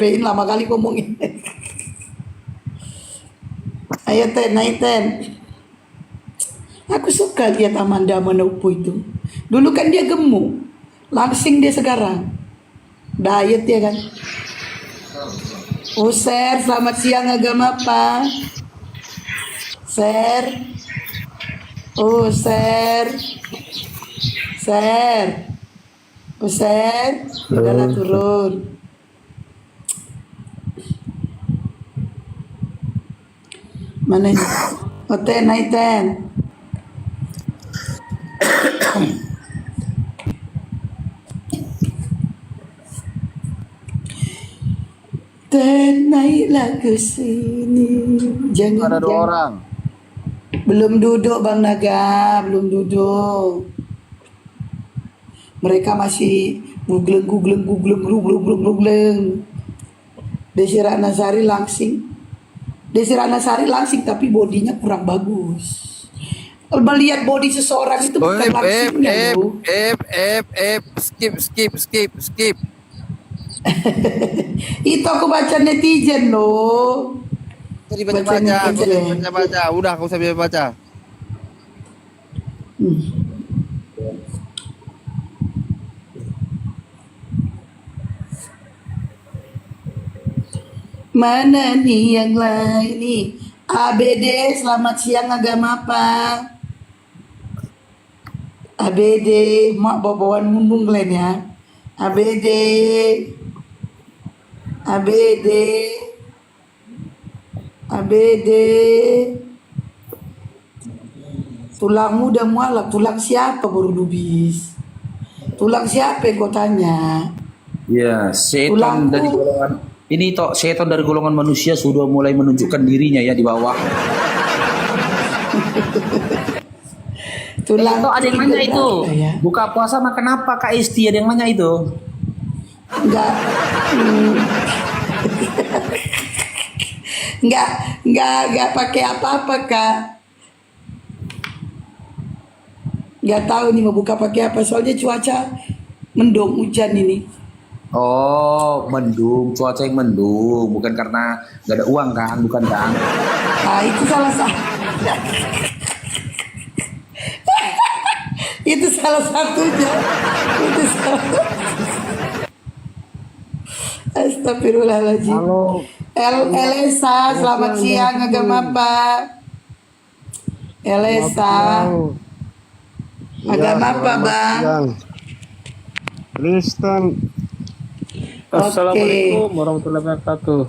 Pengen lama kali ngomongin. Ayo Ten, naik Ten. Aku suka lihat Amanda Manopo itu. Dulu kan dia gemuk, langsing dia sekarang. Diet ya kan. Oh Ser, selamat siang, agama apa? Ser. Oh Ser. Ser. Oh Ser. Udahlah turun. Mana ini? Oh Ten, naik Ten. Ten, naiklah ke sini. Jangan, Ada dua jangan. orang. Belum duduk Bang Naga, belum duduk. Mereka masih gugleng. Desi Ratnasari langsing tapi bodinya kurang bagus. Melihat body seseorang itu Oh, bukan langsingnya loh. skip. Itu aku baca netizen loh. Tadi Baca baca, netizen. baca. Udah, aku usah baca. Mana nih yang lain nih? ABD, selamat siang, agama apa? ABD, mak bawa-bawaan mundung kalian ya. ABD, ABD, ABD. Tulangmu udah mualaf, tulang siapa baru dubis? Tulang siapa yang kau tanya? Ya, setan dari Tulangku, golongan ini toh setan dari golongan manusia sudah mulai menunjukkan dirinya ya di bawah. tulang Toh ada yang nanya itu. ya? Buka puasa makan apa Kak Isti? Ada yang nanya itu. Enggak, hmm, enggak pakai apa-apa kak. Enggak tahu nih mau buka pakai apa. Soalnya cuaca mendung hujan ini. Oh, mendung, cuaca yang mendung, bukan karena gak ada uang kan, bukan kan? Ah itu salah satu. Itu salah satunya. Itu salah. Astagfirullahaladzim. Halo. Elesa, selamat siang, agama apa? Elesa, agama apa bang? Kristen. Assalamualaikum warahmatullahi wabarakatuh.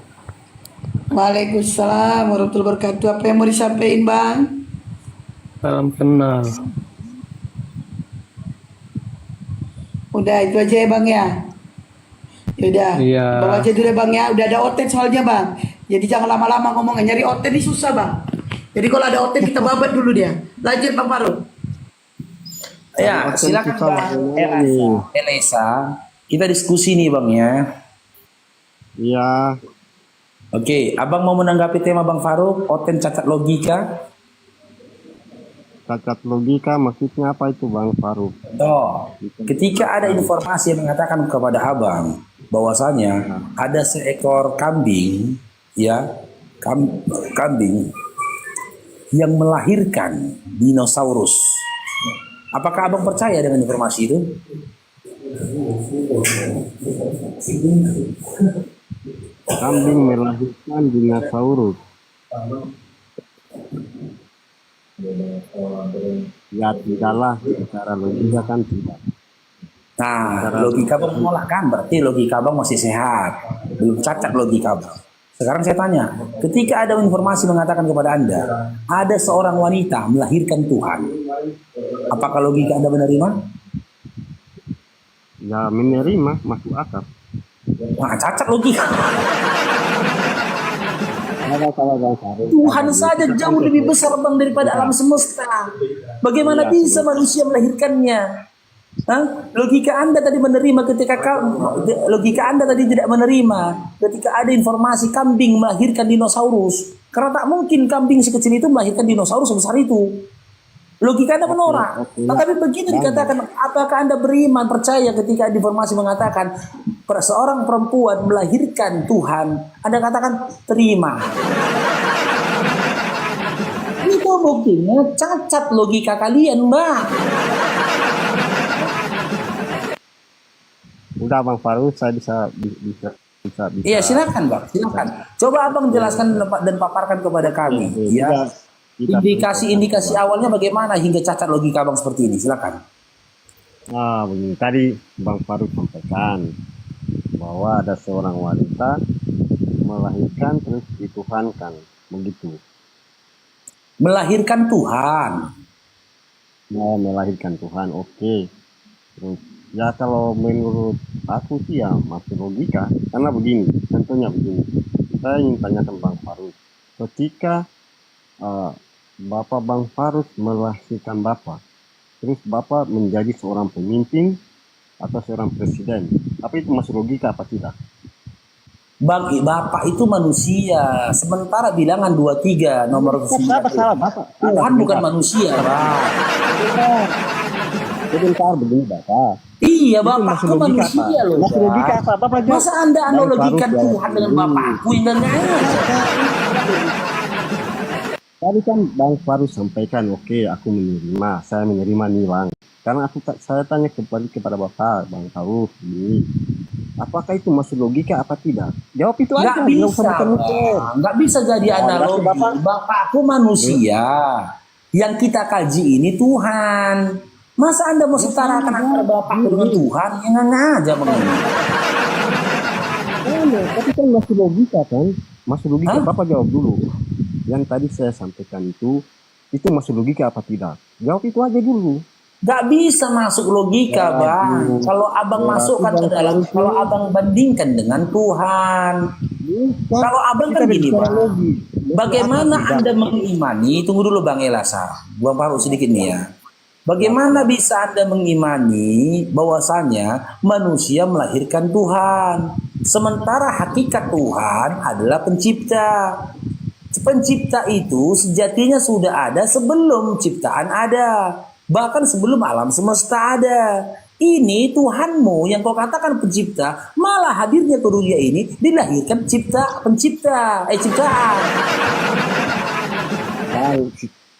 Waalaikumsalam warahmatullahi wabarakatuh. Apa yang mau disampaikan bang? Salam kenal. Udah itu aja ya bang ya. Yaudah, Iya. bawa aja dulu ya bang ya. Udah ada oten soalnya bang. Jadi jangan lama-lama ngomongnya. Nyari oten ini susah bang. Jadi kalau ada oten kita babat dulu dia. Lanjut bang Faruk. Ya, silakan Bang Elesa. Kita diskusi nih Bang ya. Iya. Oke, Abang mau menanggapi tema Bang Faruk, oten cacat logika. Cacat logika maksudnya apa itu Bang Faruk? Toh, ketika ada informasi yang mengatakan kepada Abang bahwasanya ada seekor kambing, ya, kambing yang melahirkan dinosaurus. Apakah Abang percaya dengan informasi itu? Kambing melahirkan dinosaurus. Ya tidaklah, secara logika kan tidak. Nah, logika Abang menolak kan? Berarti logika Abang masih sehat. Belum cacat logika Abang. Sekarang saya tanya, ketika ada informasi mengatakan kepada Anda, ada seorang wanita melahirkan Tuhan, apakah logika Anda menerima? Ya menerima, masuk akal. Nah, cacat logika. Kalau Bang Faruk. Tuhan saja jauh lebih besar Bang daripada alam semesta. Bagaimana bisa manusia melahirkannya? Hah? Logika Anda tadi menerima logika Anda tadi tidak menerima ketika ada informasi kambing melahirkan dinosaurus. Karena tak mungkin kambing sekecil itu melahirkan dinosaurus sebesar itu. Logika Anda menolak. Oke. Tetapi begitu dikatakan, apakah Anda beriman, percaya ketika informasi mengatakan seorang perempuan melahirkan Tuhan, Anda katakan terima. Itu buktinya cacat logika kalian, Mbak. Udah Bang Faruk, saya bisa. Iya, silakan, Bang. Silakan. Coba Abang jelaskan dan paparkan kepada kami, ya. Indikasi-indikasi awalnya bagaimana hingga cacat logika Abang seperti ini? Silakan. Begini, tadi Bang Faruk sampaikan bahwa ada seorang wanita melahirkan terus dituhankan, begitu. Melahirkan Tuhan. Melahirkan Tuhan, oke. Terus ya kalau menurut aku sih ya masih logika, karena begini, contohnya begini. Saya ingin tanyakan Bang Faruk, ketika Bapak Bang Faruk melahirkan Bapak, terus Bapak menjadi seorang pemimpin atau seorang presiden, tapi itu masuk logika apa tidak? Bagi Bapak itu manusia, sementara bilangan 23 nomor 9. Salah Bapak. Tuhan bukan manusia, Pak. Sebentar begini Bapak. Iya, Itu Bapak masuk itu logika manusia apa? loh. Masuk Pak. logika apa? Bapak jawab. Masa Anda Bang analogikan Faruk Tuhan jawab dengan dulu. Bapakku yang enggak ada? Tadi kan Bang Faruk sampaikan, oke, aku menerima, saya menerima nih Bang. Karena saya tanya kembali kepada Bapak, Bang Faruk, ini, apakah itu masuk logika apa tidak? Jawab itu Nggak aja. bisa, Muter-muter. Bang. Nggak bisa jadi analogi. Bapakku manusia. Yang kita kaji ini Tuhan. Masa Anda mau setarakan antara Bapakku dengan Tuhan? Ya nggak aja, Bang. Tapi kan masuk logika kan? Masuk logika. Hah? Bapak jawab dulu. Yang tadi saya sampaikan itu masuk logika apa tidak? Jawab itu aja dulu. Nggak bisa masuk logika, Bang. Kalau Abang masukkan ke dalam, kalau Abang bandingkan dengan Tuhan. Kalau Abang kan gini, Bang. Bagaimana Anda mengimani? Tunggu dulu, Bang Elasa. Buang paruh sedikit nih ya. Bagaimana bisa Anda mengimani bahwasanya manusia melahirkan Tuhan, sementara hakikat Tuhan adalah pencipta. Pencipta itu sejatinya sudah ada sebelum ciptaan ada, bahkan sebelum alam semesta ada. Ini Tuhanmu yang kau katakan pencipta, malah hadirnya ke dunia ini dilahirkan ciptaan.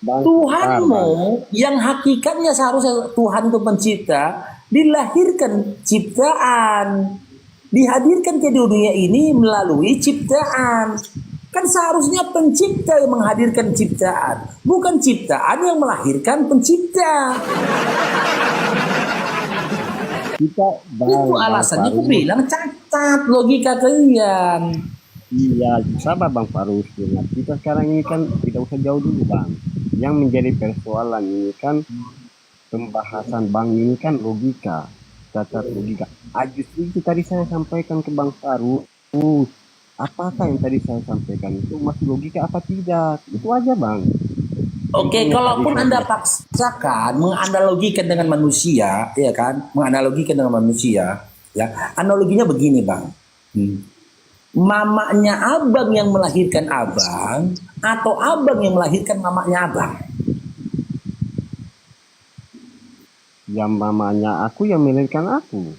Tuhanmu yang hakikatnya seharusnya Tuhan itu pencipta, dilahirkan ciptaan, dihadirkan ke dunia ini melalui ciptaan. Kan seharusnya pencipta yang menghadirkan ciptaan, bukan ciptaan yang melahirkan pencipta. Itu alasannya aku bilang cacat logika kalian. Iya, sabar Bang Faruk. Kita sekarang ini kan tidak usah jauh dulu Bang. Yang menjadi persoalan ini kan pembahasan Bang ini kan logika, cacat logika. Justru itu tadi saya sampaikan ke Bang Faruk. Apakah yang tadi saya sampaikan itu masih logika apa tidak? Itu aja Bang. Oke, kalaupun Anda paksakan menganalogikan dengan manusia, ya kan? Menganalogikan dengan manusia, ya. Analoginya begini, Bang. Mamanya Abang yang melahirkan Abang atau Abang yang melahirkan mamanya Abang? Yang mamanya aku yang melahirkan aku.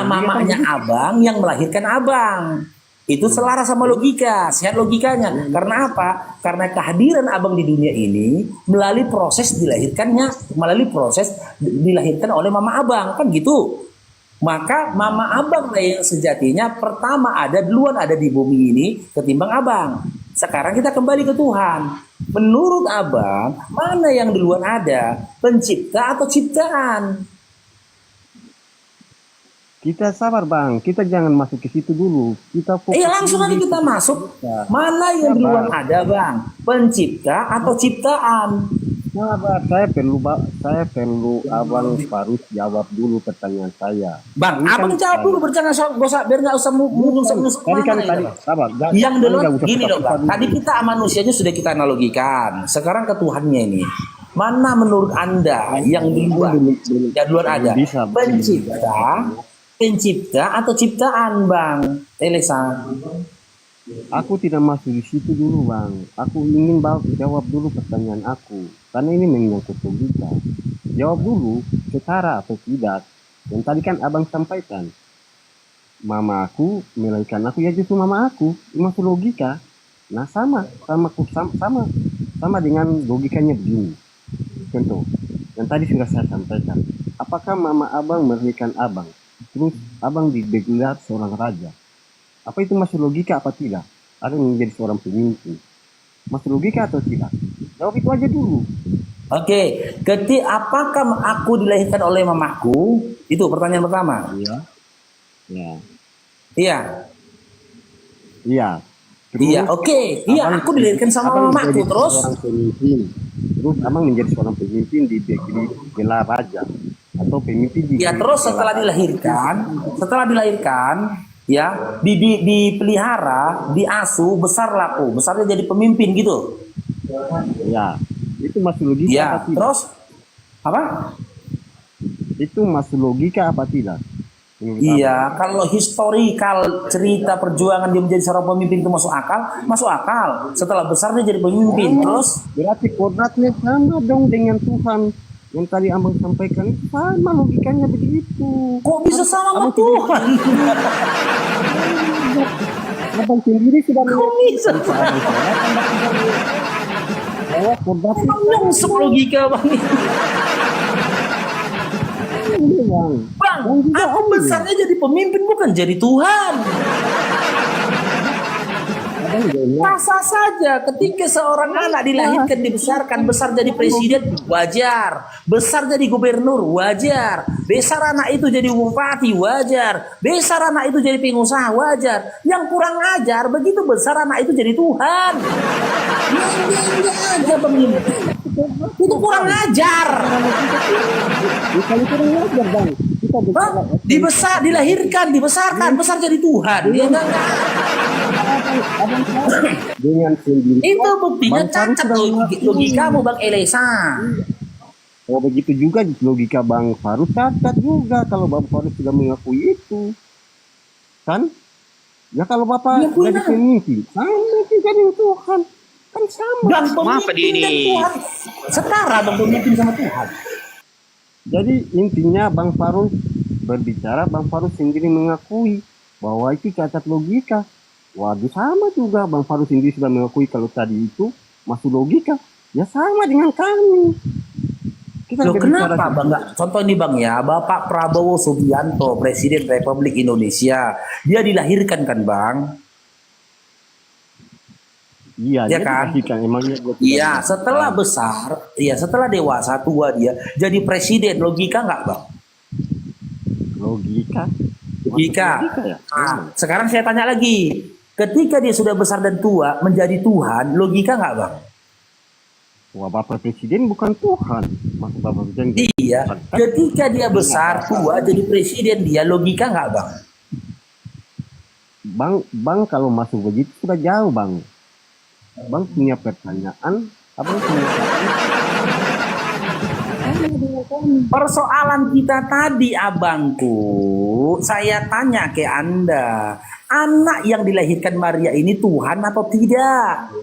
Mamanya Abang yang melahirkan Abang. Itu selaras sama logika, sehat logikanya. Karena apa? Karena kehadiran Abang di dunia ini melalui proses dilahirkan oleh mama Abang, kan gitu. Maka mama Abang lah yang sejatinya pertama duluan ada di bumi ini ketimbang Abang. Sekarang kita kembali ke Tuhan. Menurut Abang, mana yang duluan ada? Pencipta atau ciptaan? Kita sabar Bang, kita jangan masuk ke situ dulu. Kita fokus. Langsung aja kita masuk. Mana yang duluan ada, Bang? Pencipta atau ciptaan? Sabar, saya perlu Abang Faruk jawab dulu pertanyaan saya. Bang, Abang jawab dulu bercanda biar nggak usah nusuk Tadi kan sabar. Yang duluan gini loh, Bang. Tadi kita manusianya sudah kita analogikan. Sekarang ke Tuhannya ini. Mana menurut Anda yang duluan ada? Pencipta atau ciptaan, Bang Elisa? Aku tidak masuk di situ dulu, Bang. Aku ingin jawab dulu pertanyaan aku. Karena ini menyangkut logika. Jawab dulu, setara atau tidak. Yang tadi kan Abang sampaikan. Mama aku melahirkan aku, ya justru mama aku. Ini masuk logika. Nah, sama dengan logikanya begini. Contoh, yang tadi sudah saya sampaikan. Apakah mama Abang melahirkan Abang? Terus Abang digelar seorang raja. Apa itu masuk logika apa tidak? Ada yang menjadi seorang pemimpin. Masuk logika atau tidak? Jawab itu aja dulu. Oke, apakah aku dilahirkan oleh mamaku? Itu pertanyaan pertama. Iya. Ya. Iya. Iya. Terus, Iya, oke. Iya, aku dilahirkan sama mamaku terus. Seorang pemimpin. Terus Abang menjadi seorang pemimpin di gelar raja atau pemimpin di. Ya, terus setelah dilahirkan, ya, dipelihara, diasuh, besarlah aku. Besarnya jadi pemimpin gitu. Ya, itu masuk logika Ya, apa tidak? terus apa? Itu masuk logika apa tidak? Iya, kalau historikal cerita perjuangan dia menjadi seorang pemimpin itu masuk akal, masuk akal. Setelah besar dia jadi pemimpin, terus berarti kodratnya sama dong dengan Tuhan yang tadi Abang sampaikan, sama logikanya begitu. kok bisa sama sama Tuhan? Abang sendiri sudah Kok bisa? bahwa kodratnya Nyungsep logika bang. ini, Bang. Bang, juga aku adil. besarnya jadi pemimpin bukan jadi Tuhan. Abang jangan. Sah saja ketika seorang anak dilahirkan, dibesarkan, besar jadi presiden, wajar. Besar jadi gubernur, wajar. Besar anak itu jadi bupati, wajar. Besar anak itu jadi pengusaha, wajar. Yang kurang ajar, begitu besar anak itu jadi Tuhan. Yang aja pemimpin. Itu kurang ajar. Bukan itu yang wajar, Bang. Kita Dibesar, dilahirkan, dibesarkan, besar jadi Tuhan. Dia enggak. dengan sendiri. Itu buktinya Bang Farouk cacat sudah logikamu Bang Elesa. Oh begitu juga logika Bang Farouk cacat juga kalau Bang Farouk sudah mengakui itu. Kan? Ya kalau Bapak Mengakui jadi apa? pemimpin, sama jadi Tuhan. Kan sama. Dan Maaf, Pak pemimpin dan Dini. Tuhan setara Bang, pemimpin sama Tuhan. Jadi intinya Bang Farouk berbicara, Bang Farouk sendiri mengakui bahwa itu cacat logika. Waduh sama juga Bang Farouk sendiri sudah mengakui kalau tadi itu masuk logika. Ya sama dengan kami. Kita Loh berbicara kenapa Bang? Nggak? Contoh ini Bang ya, Bapak Prabowo Subianto, Presiden Republik Indonesia, dia dilahirkan kan Bang? Iya, Ya dia kan? dilahirkan. Emangnya dia tidak Iya, dilahirkan? setelah besar, iya setelah dewasa tua dia jadi presiden, logika nggak Bang? Logika. Logika. Ya? Nah, sekarang saya tanya lagi, ketika dia sudah besar dan tua menjadi Tuhan, logika nggak Bang? Wah, Bapak Presiden bukan Tuhan. Maksud Bapak Presiden Iya, bukan. ketika dia besar tua jadi presiden, dia logika nggak Bang? Bang kalau masuk begitu sudah jauh, Bang. Bang punya pertanyaan, Abang punya Persoalan kita tadi abangku, saya tanya ke Anda, anak yang dilahirkan Maria ini Tuhan atau tidak?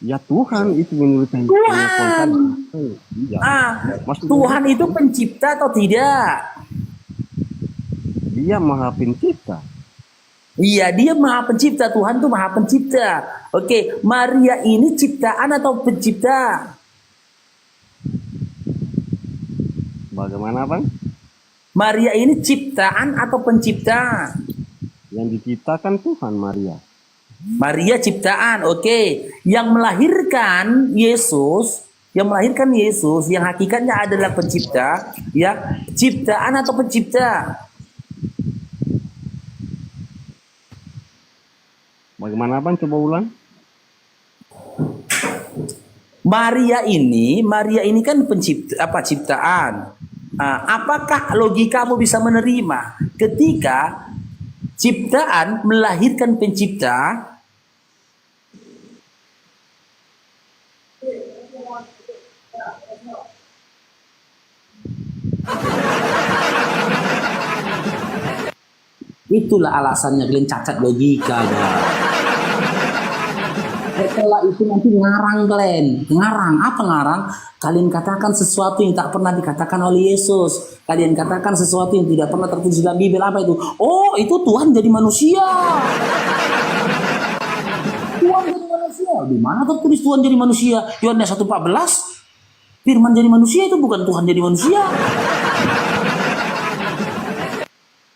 ya Tuhan itu menurut yang Tuhan. Iya. Maksudnya Tuhan itu pencipta atau tidak? dia Maha Pencipta. Iya, dia Maha Pencipta. Tuhan itu Maha Pencipta. Oke, Maria ini ciptaan atau pencipta? Bagaimana, Bang? Maria ini ciptaan atau pencipta? Yang diciptakan Tuhan Maria. Maria ciptaan, oke. Yang melahirkan Yesus, yang hakikatnya adalah pencipta, ya, ciptaan atau pencipta? Bagaimana, Bang? Coba ulang. Maria ini kan pencipta, ciptaan. Apakah logikamu bisa menerima ketika ciptaan melahirkan pencipta? Itulah alasannya kalian cacat logika, Bang. Setelah itu nanti ngarang kalian. Ngarang, apa ngarang? Kalian katakan sesuatu yang tak pernah dikatakan oleh Yesus. Kalian katakan sesuatu yang tidak pernah tertulis dalam Bibel. Apa itu? Oh, itu Tuhan jadi manusia. Tuhan jadi manusia. Di mana tertulis Tuhan jadi manusia? Yohanes 1:14. Firman jadi manusia itu bukan Tuhan jadi manusia.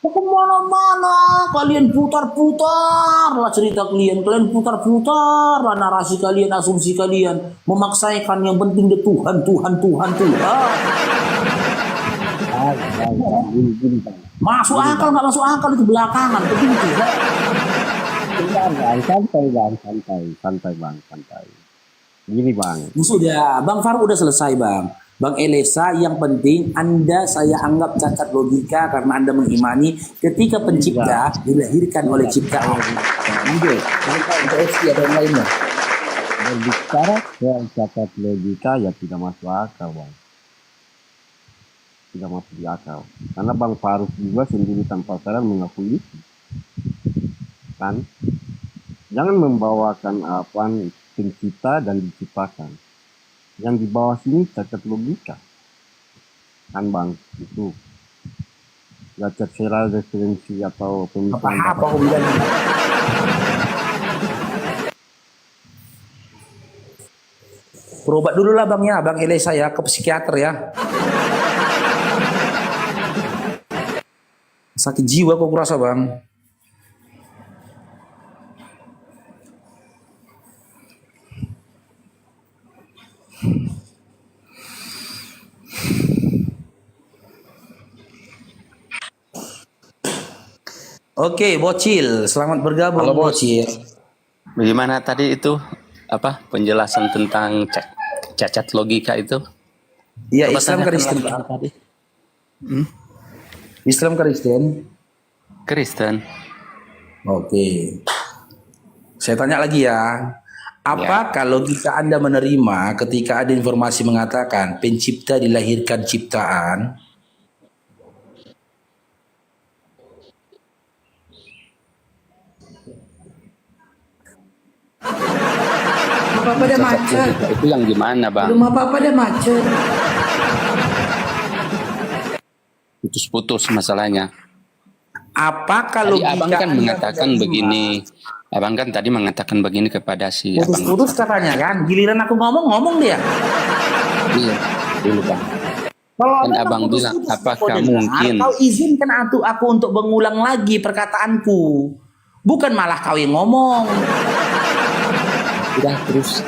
Kemana-mana kalian putar-putar lah cerita kalian putar-putar lah narasi kalian, asumsi kalian, memaksakan yang penting dia Tuhan. Masuk akal nggak masuk akal itu belakangan begitu. Santai bang. Gini bang. Sudah, Bang Farouk udah selesai bang. Bang Elesa, yang penting Anda saya anggap cacat logika karena Anda mengimani ketika pencipta dilahirkan oleh ciptaan. Lanjut, untuk FT ada yang lainnya. Berbicara soal cacat logika ya tidak masuk akal bang. Tidak masuk di akal. Karena Bang Farouk juga sendiri tanpa sadar mengakui itu. Kan? Jangan membawakan apaan pencipta dan diciptakan. Yang di bawah sini cacat logika. Kan bang, itu. Cacat secara referensi atau pemikiran. Apa aku bilang? Berobat dulu lah bang ya, Bang Elesa ya, ke psikiater ya. Sakit jiwa kok kurasa bang. Oke, Bocil, selamat bergabung. Halo, Bos. Bocil. Bagaimana tadi itu penjelasan tentang cacat logika itu? Iya, Coba Islam tanyakan Kristen. lagi tadi. Islam Kristen. Kristen. Oke. Saya tanya lagi ya. Apakah logika Anda menerima ketika ada informasi mengatakan pencipta dilahirkan ciptaan? Apa-apa ada macet. Itu yang gimana, Bang? Belum apa-apa ada macet. Putus-putus masalahnya. Apakah Tadi logika Abang kan Anda mengatakan menerima? begini. Abang kan tadi mengatakan begini kepada si Abang. Putus-putus katanya kan. Giliran aku ngomong dia. Iya, dulu Bang. Kalau Kan memang Abang bilang, putus-putus, apakah kau dengar, mungkin? Kau izinkan aku untuk mengulang lagi perkataanku. Bukan malah kau yang ngomong. Udah terus.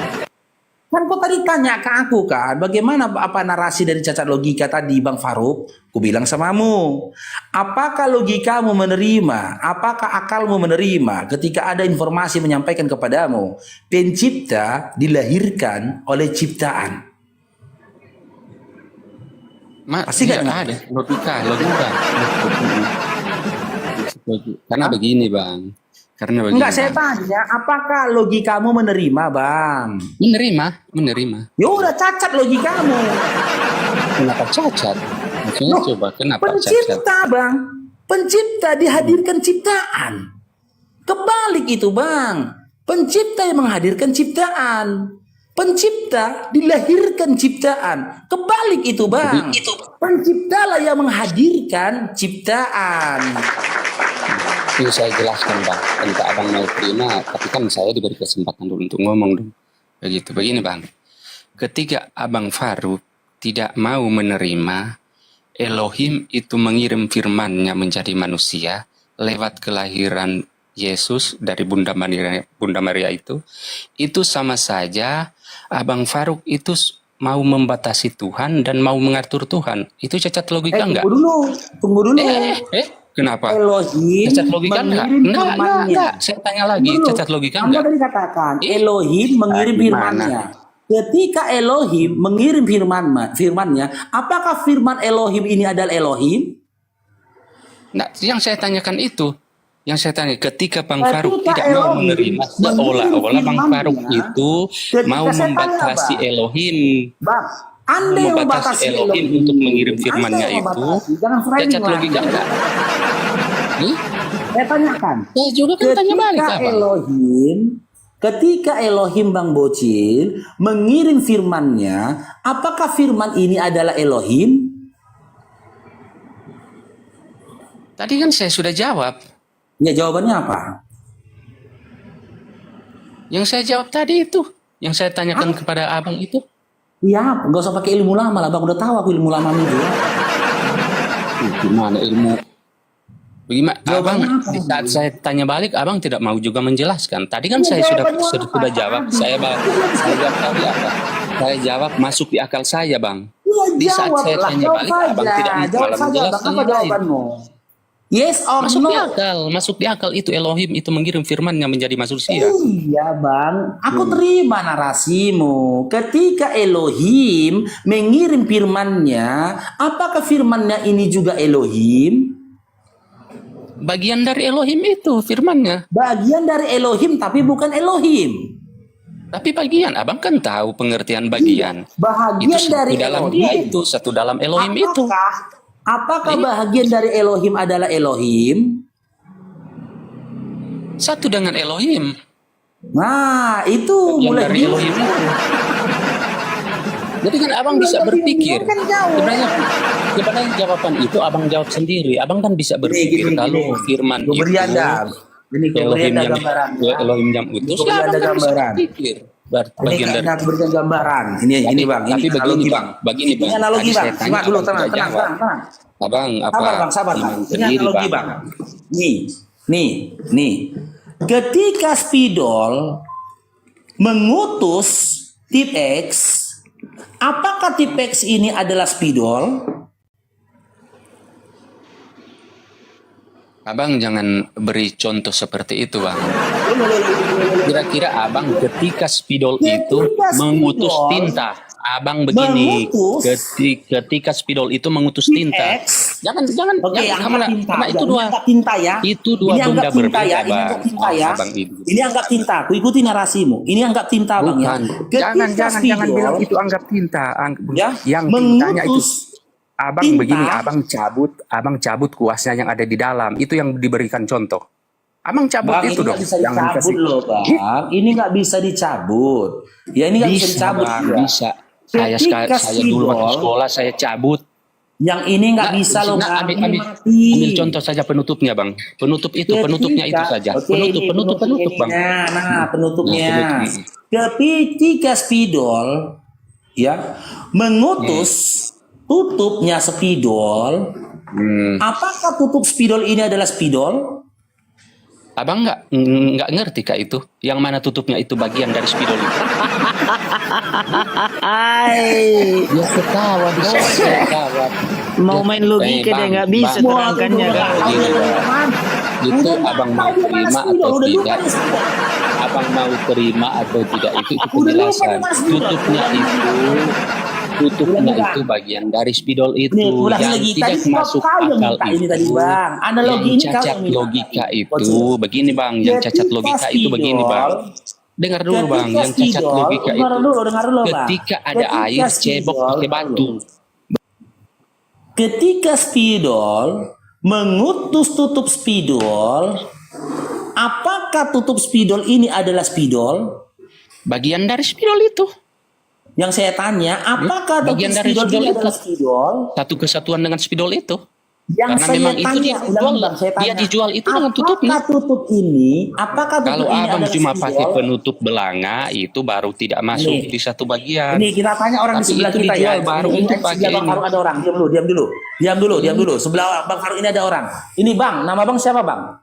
Kan kau tadi tanya ke aku kan, bagaimana apa narasi dari cacat logika tadi Bang Farouk? Ku bilang samamu, apakah logikamu menerima, apakah akalmu menerima ketika ada informasi menyampaikan kepadamu, pencipta dilahirkan oleh ciptaan? Pasti Iya, kan? ada logika. Karena begini, Bang. Karena begini. Enggak, saya Bang. tanya, apakah logikamu menerima, Bang? Menerima. Ya udah cacat logikamu. Kenapa cacat? Maksudnya Loh, coba kenapa cacat? Pencipta, Bang. Pencipta dihadirkan ciptaan. Kebalik itu, Bang. Pencipta yang menghadirkan ciptaan. Pencipta dilahirkan ciptaan. Kebalik itu, Bang. Penciptalah yang menghadirkan ciptaan. Itu saya jelaskan, Bang. Entah Abang mau terima, tapi kan saya diberi kesempatan dulu untuk ngomong dong. Begitu. Begini, Bang. Ketika Abang Farouk tidak mau menerima Elohim itu mengirim firman-Nya menjadi manusia lewat kelahiran Yesus dari Bunda Maria itu sama saja Abang Farouk itu mau membatasi Tuhan dan mau mengatur Tuhan. Itu cacat logika enggak? Tunggu dulu. Kenapa? Elohim Cacat logika enggak? mengirim Enggak. firman-Nya. Saya tanya lagi, Dulu. cacat logika Anda enggak? tadi katakan Elohim mengirim gimana? firman-Nya. Ketika Elohim mengirim firman-Nya, apakah firman Elohim ini adalah Elohim? Nah, yang saya tanyakan itu. Yang saya tanya, ketika Bang Ketika Farouk tidak mau Elohim menerima mengirim seolah-olah Bang Farouk firman-Nya, itu ketika mau saya tanya, membatasi Bang. Elohim. Bang, Anda yang membatasi Elohim untuk mengirim firman-Nya itu Jangan framing cacat lah. logika enggak? Saya tanyakan. Saya juga kan tanya balik abang. Ketika Elohim Bang Bocil mengirim firman-Nya, apakah firman ini adalah Elohim? Tadi kan saya sudah jawab. Ya jawabannya apa? Yang saya jawab tadi itu, yang saya tanyakan kepada abang itu. Iya, nggak usah pakai ilmu lama lah, Bang. Udah tahu aku ilmu lama itu. Gimana ilmu? Bagaimana abang? Jawabannya apa? Di saat saya tanya balik, abang tidak mau juga menjelaskan. Tadi kan saya sudah jawab. Saya jawab tadi apa? Saya jawab masuk di akal saya, bang. Di saat saya tanya balik, abang tidak malah menjelaskan yang lain. Jawabanmu. Yes or Masuk no? di akal itu Elohim itu mengirim firman-Nya menjadi manusia. Iya Bang, aku terima narasimu. Ketika Elohim mengirim firman-Nya, apakah firman-Nya ini juga Elohim? Bagian dari Elohim itu firman-Nya. Bagian dari Elohim tapi bukan Elohim. Tapi bagian, abang kan tahu pengertian bagian. Bahagian Itu dari satu dalam Elohim. dia itu, satu dalam Elohim itu. Apakah bahagian dari Elohim adalah Elohim? Satu dengan Elohim. Nah, itu Bagian mulai dari Elohim itu. Jadi kan abang bisa berpikir. Sebenarnya jawaban itu abang jawab sendiri. Abang kan bisa berpikir kalau firman itu Elohim yang utus, ya abang kan bisa berpikir. Bagian dari aku berikan gambaran. Ini Bang, tapi begini bang. Ini analogi Bang. Simak dulu, tenang. Abang Sabar Bang, sabar Bang. Ini analogi Bang. Nih. Ketika spidol mengutus tip X, apakah tip X ini adalah spidol? Abang jangan beri contoh seperti itu bang. Kira-kira abang ketika spidol itu mengutus tinta, abang begini. Ketika spidol itu mengutus tinta, jangan karena itu dua tinta ya. Itu dua benda berbeda bang. Abang ini anggap tinta. Aku ikuti narasimu. Ini anggap tinta bang ya. Jangan bilang itu anggap tinta. Yang tintanya itu. Abang tinta. Begini, abang cabut kuasnya yang ada di dalam, itu yang diberikan contoh. Abang cabut bang, itu dong. Jangan dicabut loh bang. Ini nggak bisa dicabut. Ya ini nggak bisa dicabut. Bang, ya. Bisa. Saya dulu waktu sekolah saya cabut. Yang ini nggak bisa loh bang. Ambil contoh saja penutupnya bang. Penutupnya itu saja. Penutup bang. Nah penutupnya. Ketika spidol ya mengutus tutupnya spidol, apakah tutup spidol ini adalah spidol? Abang nggak ngerti kak itu. Yang mana tutupnya itu bagian dari spidol itu? Ya ketawa bisa ketawa. Mau main logika deh nggak bisa terangkannya kan? Itu abang mau terima atau tidak? Abang mau terima atau tidak itu penjelasan. Tutupnya itu bagian dari spidol itu yang tidak masuk akal itu. Analogi ini cacat logika itu begini bang. Yang cacat logika itu begini bang. Dengar dulu bang. Yang cacat logika itu ketika ada air cebok pakai batu. Ketika spidol mengutus tutup spidol, apakah tutup spidol ini adalah spidol? Bagian dari spidol itu. Yang saya tanya, apakah bagian dari spidol ini adalah spidol? Satu kesatuan dengan spidol itu. Yang karena saya memang tanya, itu dia dijual itu dengan tutupnya. Apakah tutup kalau ini abang adalah cuma spidol? pakai penutup belanga itu baru tidak masuk di satu bagian. Ini kita tanya orang di sebelah kita ya. Baru itu pakai Bang Harun ada orang. Diam dulu. Sebelah Bang Harun ini ada orang. Ini Bang, nama Bang siapa Bang?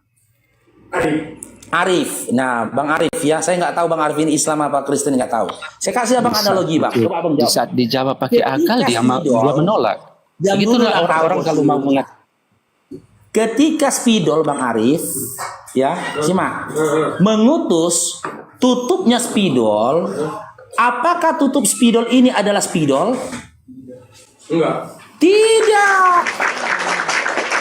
Arif. Nah, Bang Arif ya, saya nggak tahu Bang Arif ini Islam apa Kristen, nggak tahu. Saya kasih Abang analogi Bang. Coba Abang jawab. Di saat dijawab pakai akal dia menolak. Begitulah orang-orang kalau mau mengatakan. Ketika spidol Bang Arif, ya, simak, mengutus tutupnya spidol, apakah tutup spidol ini adalah spidol? Enggak. Tidak.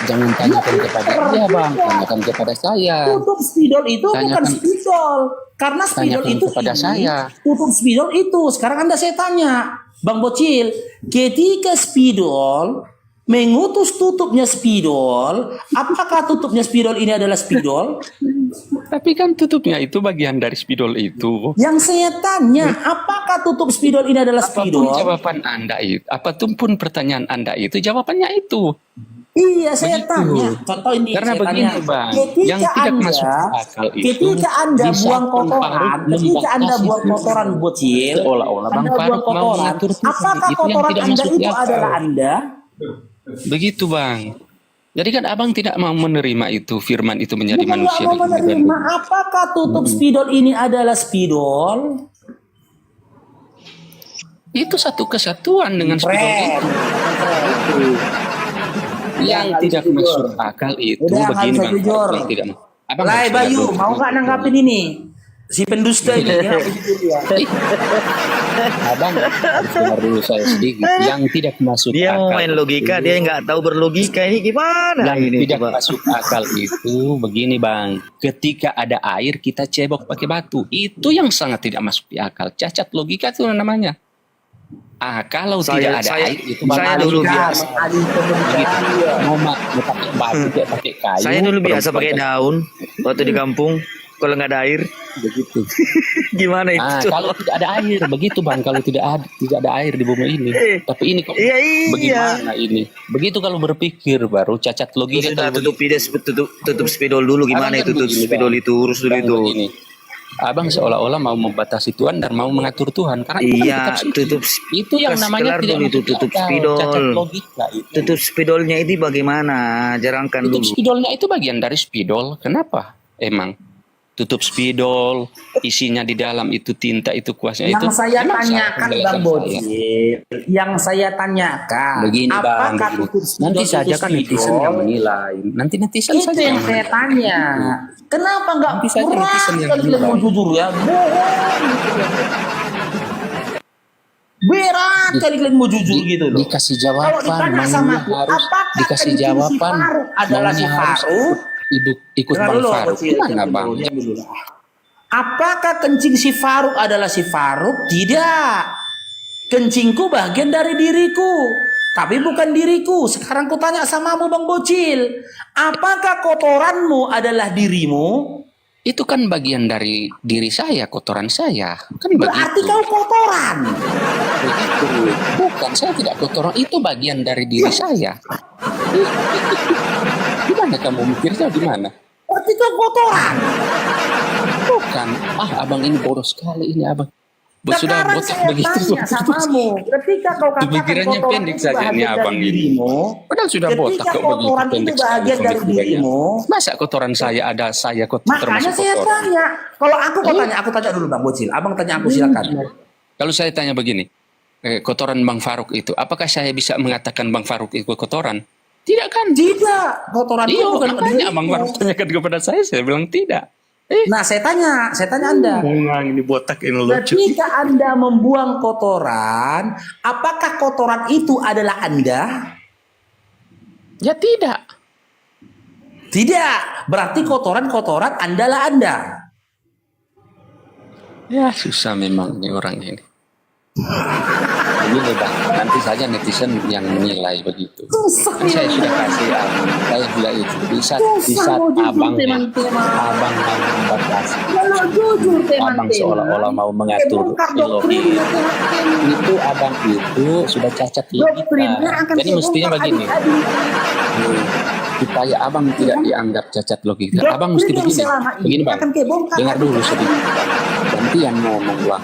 Jangan tanyakan kepada dia bang, tanyakan kepada saya. Tutup spidol itu bukan spidol, karena spidol itu kepada saya. Tutup spidol itu. Sekarang Anda saya tanya, Bang Bocil, ketika spidol mengutus tutupnya spidol. Apakah tutupnya spidol ini adalah spidol? Tapi kan tutupnya itu bagian dari spidol itu. Yang saya tanya, apakah tutup spidol ini adalah Apapun spidol? jawaban Anda itu, apapun pertanyaan Anda itu, jawabannya itu. Iya, saya Begitu. tanya. Contoh ini, Karena saya begini, tanya. Bang, Ketika yang tidak Anda, masuk akal itu, ketika Anda di buang saat Bang kotoran, Faruk ketika Anda membatasi buang kotoran bocil, seolah-olah Bang Anda buang Faruk mau kotoran, mengatur Tuhan. apakah Itu yang kotoran tidak Anda masuk di itu akal. adalah Anda? Begitu, Bang. Jadi kan Abang tidak mau menerima itu, firman itu menjadi Bukan nggak manusia. mau menerima, apakah tutup spidol ini adalah spidol? Itu satu kesatuan dengan spidol Keren. itu. Yang tidak masuk akal itu Udah, nggak begini, bisa Bang. jujur. Yang tidak mau. Abang Lai harus Bayu, lihat mau dulu. nggak nanggapin ini? Si pendusta ini. Ya, begitu dia. Abang harus dengar dulu saya sedikit. Yang tidak masuk Dia mau akal main logika, itu- dia nggak tahu berlogika. Ini gimana yang ini tidak coba? masuk akal itu begini, Bang. Ketika ada air kita cebok pakai batu. Itu yang sangat tidak masuk di akal. Cacat logika itu namanya. Kalau tidak ada air itu saya bakal dulu alihkan. biasa. Begitu. Mau pakai batu kayak pakai kayu. Saya dulu biasa perempuan pakai daun waktu di kampung. Kalau nggak ada air, begitu. gimana itu? Kalau tidak ada air, begitu, Bang. Kalau tidak ada air di bumi ini. Tapi ini kok Iya, iya. bagaimana ini? Begitu kalau berpikir baru cacat logika. Sudah kalau tutup spidol dulu, gimana Abang itu kan tutup begini, spidol Bang. itu, urus dulu Bang, itu. begini. Abang seolah-olah mau membatasi Tuhan dan mau mengatur Tuhan. Karena Tuhan Iya, tetap suci. tutup Itu yang namanya kelar tidak dulu itu, masuk tutup akal. spidol. Cacat logika itu. Tutup spidolnya itu bagaimana? Jarangkan Tutup dulu. spidolnya itu bagian dari spidol. Kenapa? Emang tutup spidol, isinya di dalam itu tinta, itu kuasnya itu. Yang saya Memang tanyakan salah penjelasan Bang saya. Bocil, yang saya tanyakan, Begini, Bang, apakah begini. tutup spidol Nanti itu saja kan netizen spidol? yang menilai. Nanti netizen Itu saja yang yang saya tanya. Kenapa nggak Nanti saja kurang netizen yang kali kalian mau menilai. jujur ya? Bohong. Berat kali kalian mau jujur gitu loh. Dikasih Kalau jawaban, ditanya sama aku, harus apakah dikasih kencing si jawaban. Faruk adalah si maunya harus Faruk? ikut Dengar Bang dulu, Faruk. Bocil, Gimana, diam Bang? dulu, diam dulu. Apakah kencing si Faruk adalah si Faruk? Tidak. Kencingku bagian dari diriku. Tapi bukan diriku. Sekarang ku tanya samamu Bang Bocil. Apakah kotoranmu adalah dirimu? Itu kan bagian dari diri saya, kotoran saya. Kan Berarti begitu. kau kotoran. Begitu. Bukan, saya tidak kotoran. Itu bagian dari diri saya. Gimana kamu mikirnya gimana? Berarti kau kotoran. Bukan. Abang ini bodoh sekali ini, Abang. Sudah Sekarang botak saya begitu. tanya samamu. Ketika kau katakan Pikirannya kotoran pendek itu saja bagian ini dari abang ini. dirimu. Padahal sudah botak Ketika kok begitu kotoran itu pendek bagian sekali dari pemikirannya. dirimu. Masa kotoran saya ada saya Makanya termasuk saya kotoran? tanya. Kalau aku kau tanya, aku tanya dulu Bang Bocil. Abang tanya aku silakan. Kalau saya tanya begini, kotoran Bang Faruk itu, apakah saya bisa mengatakan Bang Faruk itu kotoran? Tidak kan? Tidak, kotoran Iya, itu bukan bukan tanya dirimu. Bang Faruk tanyakan kepada saya bilang tidak. Nah, saya tanya Anda. Ini botak ini lucu. Ketika Anda membuang kotoran, apakah kotoran itu adalah Anda? Ya tidak. Tidak. Berarti kotoran adalah Anda. Ya susah memang ini orang ini. Begini Bang, nanti saja netizen yang menilai begitu. Susah Kan saya sudah kasih saya sudah itu di saat abang mau membatasi, Kalau jujur abang seolah-olah mau mengatur ideologi itu, abang itu sudah cacat logika. Jadi mestinya begini, supaya abang tidak dianggap cacat logika, abang mesti begini Bang, dengar dulu sedikit, gantian ngomong Bang.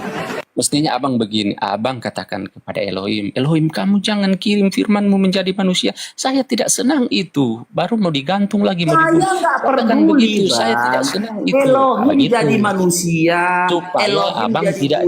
Mestinya abang begini, abang katakan kepada Elohim, Elohim kamu jangan kirim firmanmu menjadi manusia. Saya tidak senang itu. Baru mau digantung lagi. Mau Saya dibunuh. nggak Katakan peduli, begitu. Bang. Saya tidak senang itu. Elohim Begitu. jadi manusia. Supaya Elohim abang jadi tidak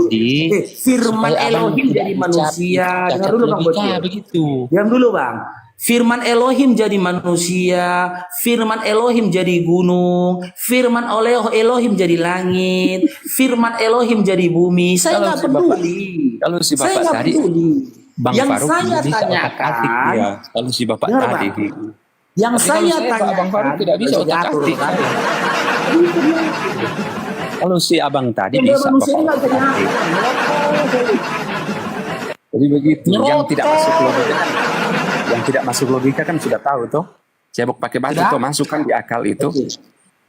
firman supaya abang Elohim tidak jadi dicap manusia. cacat Dengar dulu Bang logika, Bocil. begitu. Diam dulu Bang. Firman Elohim jadi manusia, firman Elohim jadi gunung, firman Elohim jadi langit, firman Elohim jadi bumi. Saya Kalau nggak si Bapak- peduli. kalau si Saya Bapak nggak tadi, peduli. Bang Yang Faruk saya bisa tanyakan, otak-atik dia. Kalau si Bapak Dengar, tadi. Bang. Yang Tapi kalau saya saya, Pak, tanyakan, Bang Faruk tidak bisa Sudah otak-atik. diatur, kan? Kalau si abang tadi Yang bisa manusia ini Bapak nggak bisa otak-atik. nyangkut. Jadi begitu, yang tidak masuk logika. Yang tidak masuk logika kan sudah tahu toh. Cebok pakai batu Sudah? tuh masukkan di akal itu.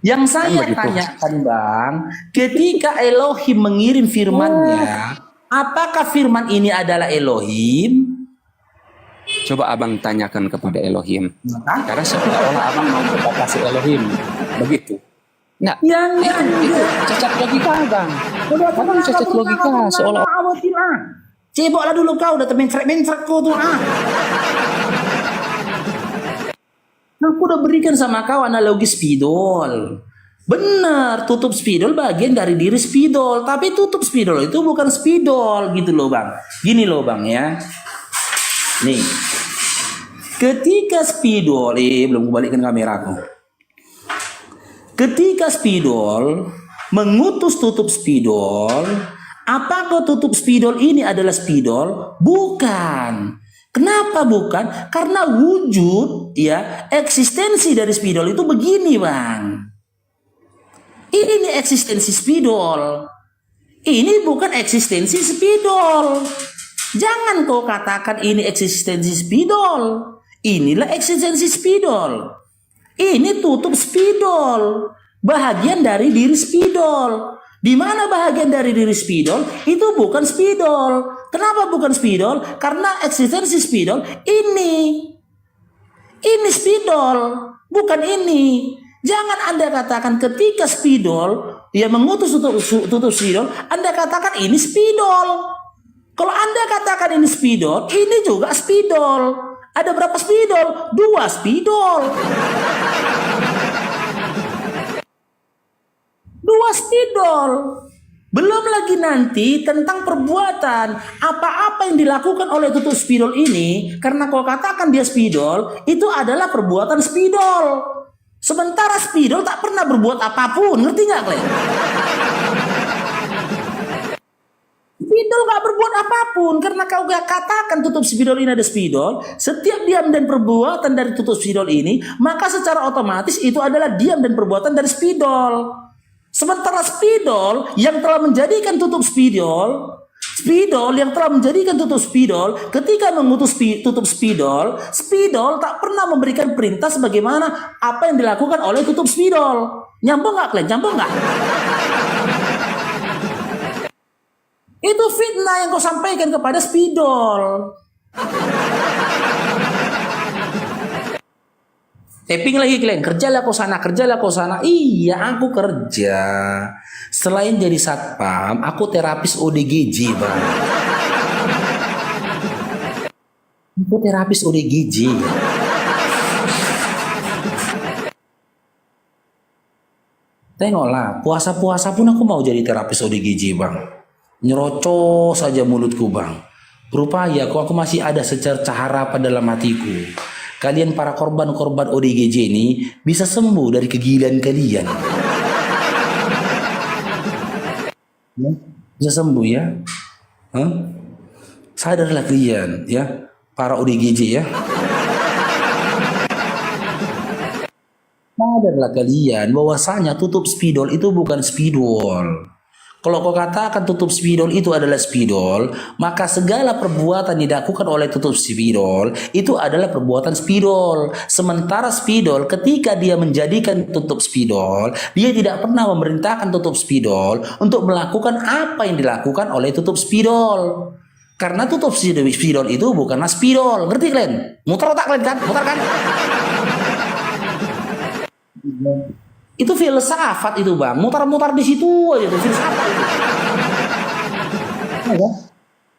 Yang saya begitu. tanyakan Bang, ketika Elohim mengirim firman-Nya, apakah firman ini adalah Elohim? Coba abang tanyakan kepada Elohim. Hah? Karena seolah-olah abang mau membatasi Elohim. Begitu. Nah, Yang itu cacat logika abang. Abang cacat logika seolah Ceboklah dulu kau, udah termencret-mencret kau tuh Aku udah berikan sama kau analogi spidol. Benar, tutup spidol bagian dari diri spidol. Tapi tutup spidol itu bukan spidol gitu loh Bang. Gini loh Bang ya. Nih. Ketika spidol, belum kubalikkan kameraku. Ketika spidol mengutus tutup spidol, apakah tutup spidol ini adalah spidol? Bukan. Kenapa bukan? Karena wujud ya eksistensi dari spidol itu begini Bang. Ini eksistensi spidol. Ini bukan eksistensi spidol. Jangan kau katakan ini eksistensi spidol. Inilah eksistensi spidol. Ini tutup spidol. Bahagian dari diri spidol. Di mana bahagian dari diri spidol? Itu bukan spidol. Kenapa bukan spidol? Karena eksistensi spidol ini. Ini spidol, bukan ini. Jangan Anda katakan ketika spidol yang mengutus tutup spidol, Anda katakan ini spidol. Kalau Anda katakan ini spidol, ini juga spidol. Ada berapa spidol? 2 spidol. 2 spidol. Belum lagi nanti tentang perbuatan apa-apa yang dilakukan oleh tutup spidol ini, karena kau katakan dia spidol, itu adalah perbuatan spidol. Sementara spidol tak pernah berbuat apapun, ngerti nggak kalian? Spidol gak berbuat apapun karena kau gak katakan tutup spidol ini ada spidol. Setiap diam dan perbuatan dari tutup spidol ini, maka secara otomatis itu adalah diam dan perbuatan dari spidol. Sementara spidol yang telah menjadikan tutup spidol, spidol yang telah menjadikan tutup spidol, ketika mengutus tutup spidol, spidol tak pernah memberikan perintah sebagaimana apa yang dilakukan oleh tutup spidol. Nyambung nggak kalian? Nyambung nggak? Itu fitnah yang kau sampaikan kepada spidol. Tapping lagi kalian, kerjalah kau sana, kerjalah kau sana. Iya, aku kerja. Selain jadi satpam, aku terapis ODGJ, Bang. Aku terapis ODGJ. Tengoklah, puasa-puasa pun aku mau jadi terapis ODGJ, Bang. Nyerocos saja mulutku Bang. Berupaya aku masih ada secercah harapan dalam hatiku. Kalian para korban-korban ODGJ ini bisa sembuh dari kegilaan kalian. Bisa sembuh ya. Sadarlah kalian ya, para ODGJ ya. Sadarlah kalian bahwasanya tutup spidol itu bukan spidol. Kalau kau katakan tutup spidol itu adalah spidol, maka segala perbuatan dilakukan oleh tutup spidol itu adalah perbuatan spidol. Sementara spidol ketika dia menjadikan tutup spidol, dia tidak pernah memerintahkan tutup spidol untuk melakukan apa yang dilakukan oleh tutup spidol. Karena tutup spidol itu bukanlah spidol. Ngerti kalian? Muter otak kalian kan? Muter kan? Itu filsafat itu Bang, mutar-mutar di situ aja tuh filsafat itu.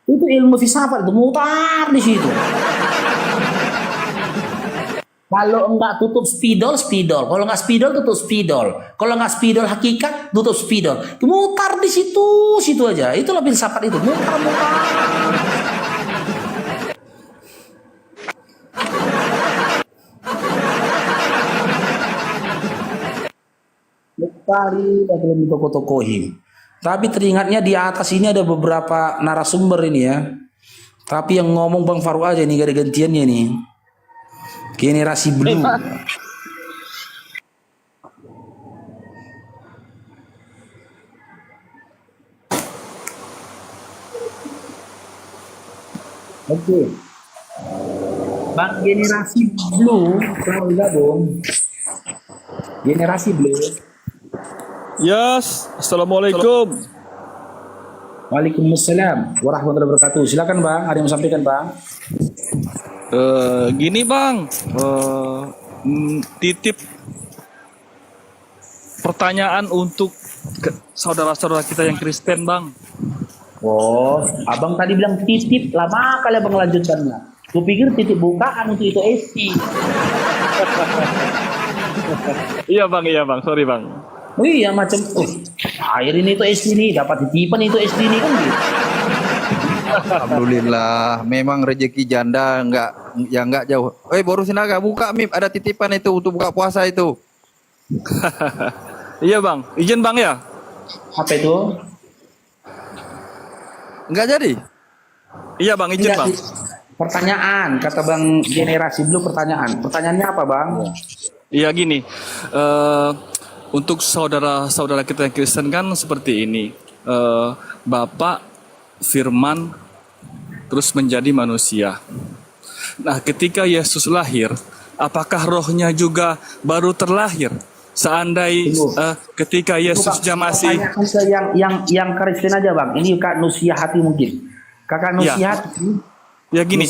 Itu ilmu filsafat itu mutar di situ. Kalau enggak tutup spidol, spidol. Kalau enggak spidol, tutup spidol. Kalau enggak spidol hakikat, tutup spidol. Mutar di situ aja. Itulah filsafat itu, mutar-mutar. Kali dalam toko-tokohim. Tapi teringatnya di atas ini ada beberapa narasumber ini ya. Tapi yang ngomong Bang Faru aja nih, gak ada gantiannya nih. Generasi Blue. Oke. Bang generasi blue mau gabung. Generasi blue. Yes, assalamualaikum. Waalaikumsalam warahmatullahi wabarakatuh. Silakan Bang, ada yang mau sampaikan Bang? Gini bang, titip pertanyaan untuk saudara-saudara kita yang Kristen bang. Oh, abang tadi bilang titip, lama kali abang lanjutkannya. Kupikir titip bukaan untuk itu SD. Iya bang, sorry bang. Oh iya macam, air ini itu SD nih, dapat titipan itu SD nih kan gitu. Alhamdulillah, memang rezeki janda nggak jauh. Boru Sinaga buka Mip, ada titipan itu untuk buka puasa itu. Iya bang, izin bang ya. Apa itu? Nggak jadi. Iya bang, izin bang. Pertanyaan, kata Bang generasi blue pertanyaan. Pertanyaannya apa Bang? Iya gini, untuk saudara-saudara kita yang Kristen kan seperti ini. Bapak Firman terus menjadi manusia. Nah, ketika Yesus lahir, apakah rohnya juga baru terlahir? Ketika Yesusnya masih yang Kristen aja Bang. Ini Kak Nusiyahati mungkin. Kakak Nusiyahati. Ya gini,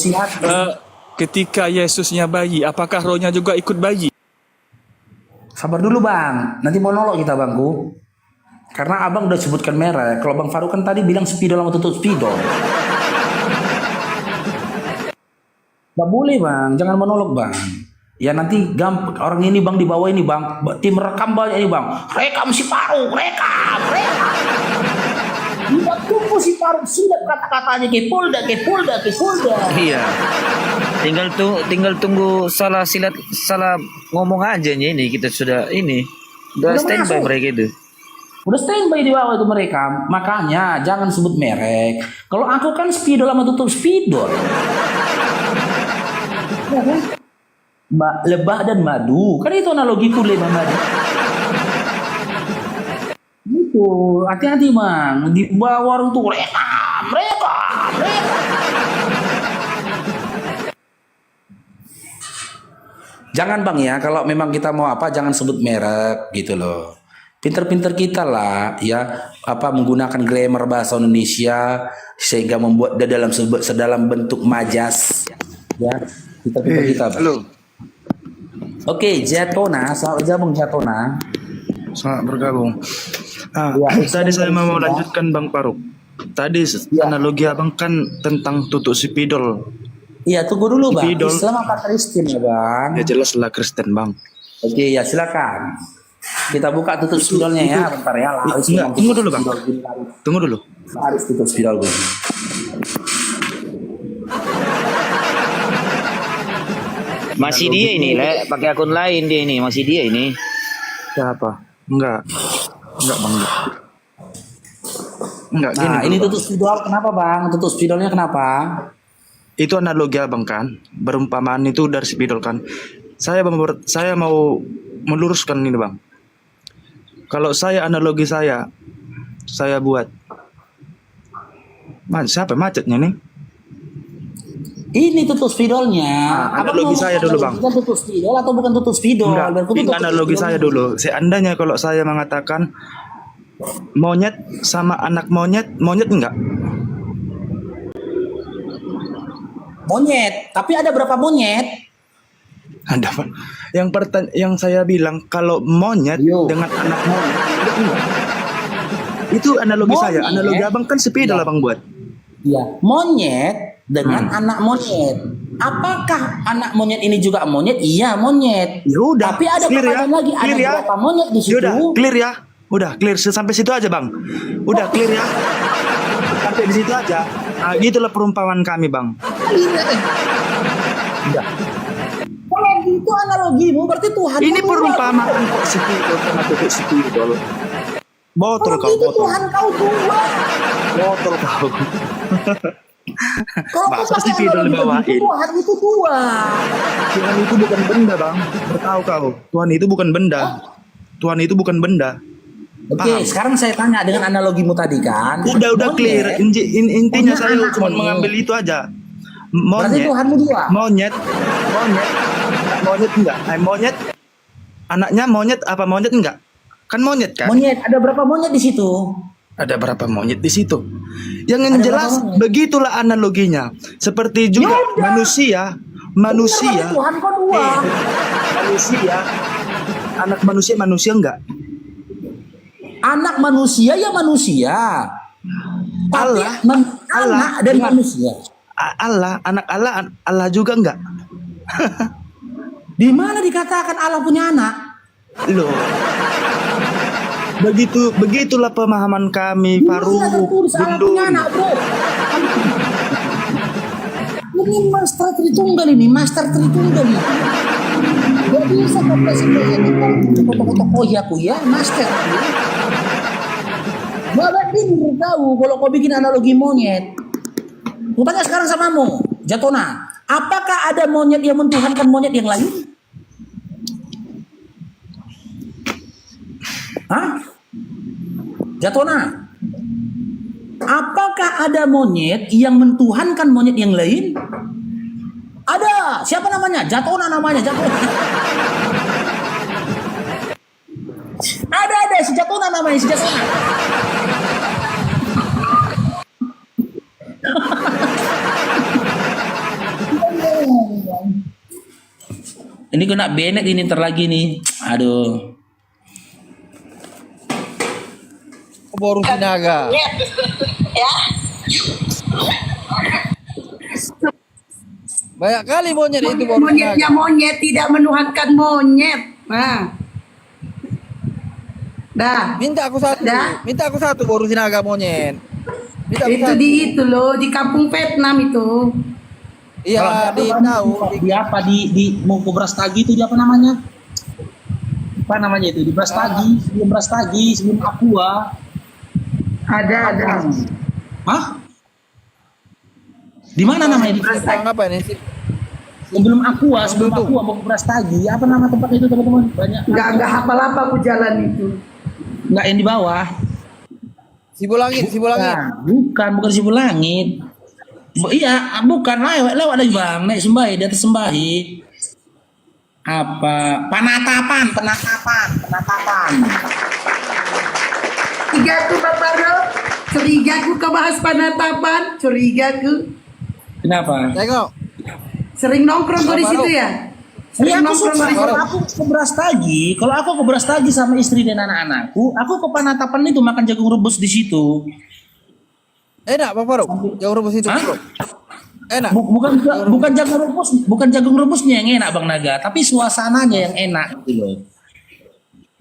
ketika Yesusnya bayi, apakah rohnya juga ikut bayi? Sabar dulu Bang, nanti monolog kita Bangku. Karena abang udah sebutkan merek. Kalau Bang Faruk kan tadi bilang spidol sama tutup spidol. Gak boleh Bang, jangan monolog Bang. Ya nanti orang ini Bang di bawah ini Bang, tim rekam banyak ini Bang. Rekam si Faruk, rekam. Tidak tunggu si Faruk sudah kata-katanya ke Polda. Iya. Tinggal tunggu salah ngomong aja ini kita sudah udah standby mereka itu. Udah standby di bawah itu mereka. Makanya jangan sebut merek. Kalau aku kan spidol sama tutup spidol. Ya kan? Lebah dan madu. Kan itu analogiku lebah madu. Gitu. Hati-hati Bang. Di bawah warung tuh rekam. Jangan Bang ya, kalau memang kita mau apa jangan sebut merek gitu loh. Pinter-pinter kita lah ya menggunakan grammar bahasa Indonesia sehingga membuat dia dalam bentuk majas ya. Pinter-pinter kita. Bang. Oke, Jatona, selamat bergabung Jatona. Selamat bergabung. Tadi saya mau lanjutkan Bang Faruk. Tadi analogi abang kan tentang tutuk sipidol. Iya, tunggu dulu Bang. Sipidol. Islam apa Kristen ya Bang? Ya jelas lah Kristen Bang. Oke, ya silakan. Kita buka tutup spidolnya ya, bentar ya. Tunggu dulu Bang. Tunggu dulu. Harus tutup spidol gue. Masih dia ini, pakai akun lain dia ini, masih dia ini. Siapa? Enggak Bang. Enggak gini. Nah, ini tutup spidol kenapa Bang? Tutup spidolnya kenapa? Itu analogi abang kan, perumpamaan itu dari spidol kan. Saya mau meluruskan ini Bang. Kalau analogi saya buat. Siapa macetnya nih? Ini tutup spidolnya. Analogi saya dulu Bang. Bukan tutup spidol atau bukan tutup spidol? Enggak, ini analogi saya dulu. Seandainya kalau saya mengatakan monyet sama anak monyet enggak? Monyet, tapi ada berapa monyet? Ada Pak. Yang saya bilang kalau monyet dengan anak monyet enggak. Itu analogi saya. Analogi abang kan spidol abang buat. Iya, monyet dengan anak monyet. Apakah anak monyet ini juga monyet? Iya, monyet. Ya udah. Tapi ada pertanyaan lagi, ada berapa monyet di situ? Udah, clear ya. Udah, clear sampai situ aja, Bang. Udah clear ya. Sampai di situ aja. Nah, gitulah perumpamaan kami, Bang. Udah. Kalau itu analogimu berarti Tuhan. Ini perumpamaan kok spidol sama tutup spidol. Botol kau, botol. Tuhan kau dua. Botol kau. Kalau masa spidol dibawain? Tuhan itu dua. Tuhan itu bukan benda, Bang. Bertahu kau. Tuhan itu bukan benda. Tuhan itu bukan benda. Oke, sekarang saya tanya dengan analogimu tadi kan. Udah clear. Intinya saya cuma mengambil itu aja. Berarti Monyet, Tuhanmu dua. monyet, monyet, monyet enggak? Monyet, anaknya monyet apa monyet enggak? Kan monyet kan? Monyet, ada berapa monyet di situ? Ada berapa monyet di situ? Yang Ada jelas berapa monyet? begitulah analoginya. Seperti juga manusia, manusia, Berarti Tuhan kau dua. manusia, anak manusia manusia enggak? Anak manusia ya manusia. Tapi Allah, Allah, anak dan dengar. manusia. Allah, anak Allah, Allah juga enggak? Di mana dikatakan Allah punya anak? Loh. Begitulah pemahaman kami, Faruk, Tidak tertulis Allah Gundul. punya anak, bro. Ini master Tritunggal ini, master Tritunggal ini. Gak bisa kau presentasi tokoh-tokoh aku ya, master. Bapak pinter tahu kalau kau bikin analogi monyet. Ku tanya sekarang samamu, Jatona. Apakah ada monyet yang mentuhankan monyet yang lain? Hah? Jatona. Apakah ada monyet yang mentuhankan monyet yang lain? Ada. Siapa namanya? Jatona namanya. Jatona. Ada si Jatona namanya, si Jatona. Ini kena benet ini ntar lagi nih. Aduh. Boru Sinaga. Banyak kali monyet itu Boru Monyetnya Sinaga. monyet tidak menuhankan monyet. Nah. Dah. Minta aku satu. Dah. Minta aku satu Boru Sinaga monyet. Minta aku Itu satu. di itu loh, di kampung Vietnam itu. Iya, di tahu. Di apa di mau ke Brastagi itu di apa namanya? Apa namanya itu? Di Brastagi, sebelum Brastagi, sebelum Aqua. Ada. Hah? Di mana namanya? Di Bang apa ini? sebelum Aqua, sebelum Tutup. Aqua mau ke Brastagi. Apa nama tempat itu teman-teman? Banyak. Enggak hafal apa aku jalan itu. Enggak yang di bawah. Sibulangit, Sibulangit. Nah, bukan Sibulangit. Iya, bukan lewat lagi bang, naik Sembahi, di atas Sembahi. Apa? Penatapan. Curiga aku Bapak Ro. Curiga aku kau bahas penatapan. Curiga aku. Kenapa? Tengok. Sering nongkrong kau di situ ya? Iya, Sering aku nongkrong suka. kau di Kalau situ. aku ke Brastagi, kalau aku ke Brastagi sama istri dan anak-anakku, aku ke Penatapan itu makan jagung rebus di situ. Enak Bang Faruk. Jauh rebus itu. Hah? Bro. Enak. Bukan jagung rebusnya yang enak Bang Naga, tapi suasananya yang enak gitu loh.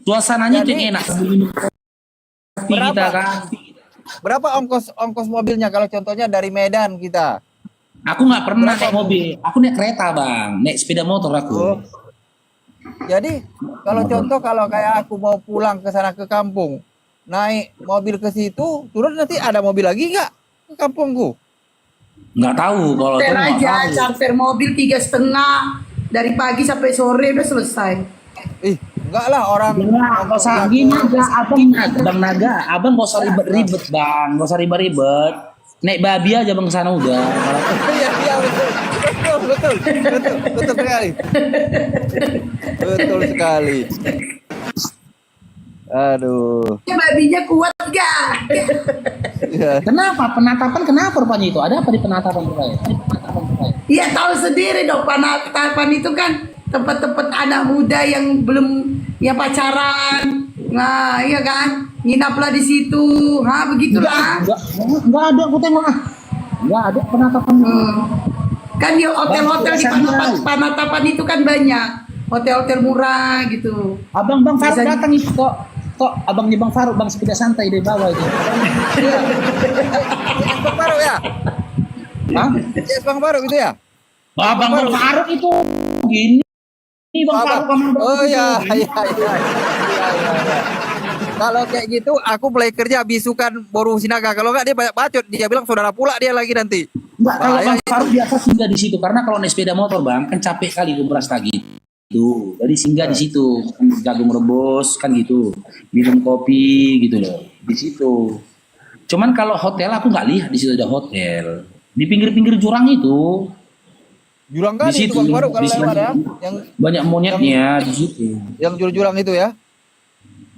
Suasananya itu Jadi, yang enak sambil minum kopi berapa? kita kan. Berapa ongkos mobilnya kalau contohnya dari Medan kita? Aku nggak pernah Berapa? naik mobil, aku naik kereta bang, naik sepeda motor aku. Oh. Jadi kalau contoh kalau kayak aku mau pulang ke sana ke kampung, naik mobil ke situ, turun nanti ada mobil lagi nggak ke kampungku? Nggak tahu kalau itu Charter nggak aja, tahu. charter mobil 3,5 dari pagi sampai sore udah selesai. Enggak lah orang. Ya, nggak usah gini aja, Bang Naga, abang nggak usah ribet-ribet bang, nggak usah ribet-ribet. Naik babi aja bang ke sana udah. Iya, iya betul sekali. Betul sekali. Aduh. Ya, babinya kuat gak? Ya. Kenapa penatapan? Kenapa rupanya itu? Ada apa di penatapan rupanya? Iya tahu sendiri dong, penatapan itu kan tempat-tempat anak muda yang belum ya pacaran. Nah, iya kan? Nginaplah di situ. Ha, begitulah. Enggak ada aku tengok ah. Enggak ada penatapan. Kan di hotel-hotel di Penatapan itu kan banyak. Hotel-hotel murah gitu. Abang Bang Faruk Bisa- datang itu kok. Kok abangnya Bang Faruk bang sepeda santai dari bawah itu. Bang Faruk ya? Hah? Yes, Bang Faruk itu ya? Bang Faruk itu gini. Ini Bang Faruk sama Bang Oh itu. ya, iya. Kalau kayak gitu, aku mulai kerja bisukan Boru Sinaga. Kalau nggak dia banyak bacot, dia bilang saudara pula dia lagi nanti. Enggak, kalau Bahaya Bang itu. Faruk biasa singgah di situ karena kalau naik sepeda motor bang kan capek kali ke Brastagi. Tuh, jadi singgah di situ, jagung rebus kan gitu, minum kopi gitu loh, di situ. Cuman kalau hotel aku nggak lihat di situ ada hotel. Di pinggir-pinggir jurang itu Jurang Di kali itu situ, Bang Faruk kalau di lewat ya. situ. Yang Banyak monyetnya di situ. jurang itu ya.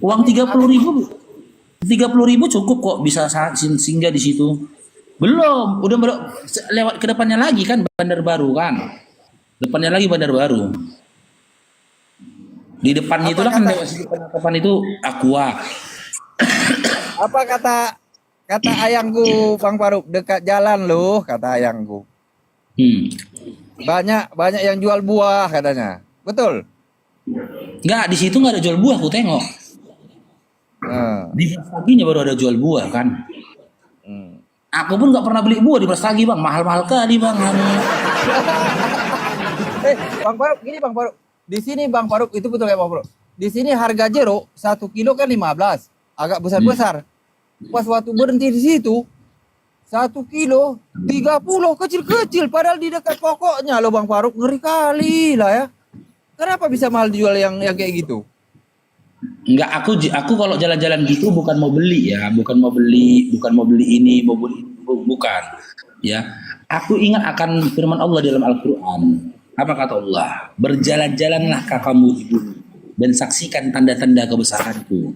Uang 30.000, 30.000 cukup kok bisa singgah di situ. Belum, udah lewat ke depannya lagi kan Bandar Baru kan. Depannya lagi Bandar Baru. Di depannya Apa itulah kan kata- lewat situ depan itu Aqua. Apa kata ayangku Bang Faruk, dekat jalan loh kata ayangku. Banyak yang jual buah katanya. Betul? Enggak, di situ nggak ada jual buah, aku tengok. Nah, Di Prastaginya baru ada jual buah kan. hmm. Aku pun nggak pernah beli buah di Prastagi bang, mahal-mahal kali bang. Bang Faruk, gini Bang Faruk. Di sini Bang Faruk itu betul ya Bang Faruk. Di sini harga jeruk 1 kilo kan 15, agak besar-besar. Pas waktu berhenti di situ 1 kilo 30 kecil-kecil padahal di dekat pokoknya loh Bang Faruk, ngeri kali lah ya. Kenapa bisa mahal dijual yang kayak gitu? Enggak, aku kalau jalan-jalan gitu bukan mau beli ya, bukan mau beli ini, mau beli bukan. Ya, aku ingat akan firman Allah dalam Al-Qur'an. Apa kata Allah? Berjalan-jalanlah kamu di bumi dan saksikan tanda-tanda kebesaranku.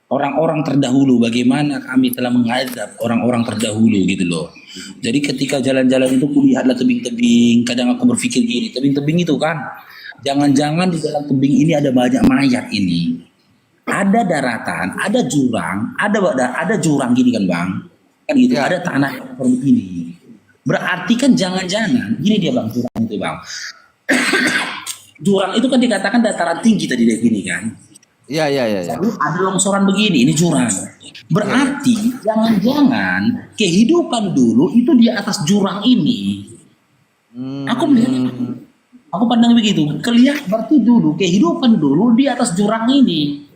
Orang-orang terdahulu bagaimana kami telah menghadap orang-orang terdahulu gitu loh. Jadi ketika jalan-jalan itu kulihatlah tebing-tebing, kadang aku berpikir gini, tebing-tebing itu kan jangan-jangan di dalam tebing ini ada banyak mayat ini. Ada daratan, ada jurang, ada jurang gini kan bang, kan gitu. Ya. Ada tanah yang seperti ini. Berarti kan jangan-jangan gini dia bang, jurang itu bang. Jurang itu kan dikatakan dataran tinggi tadi dia gini kan. Iya. Lalu ada longsoran begini, ini jurang. Berarti jangan-jangan kehidupan dulu itu di atas jurang ini. Aku melihat, aku pandang begitu. Kelihatan berarti dulu kehidupan dulu di atas jurang ini.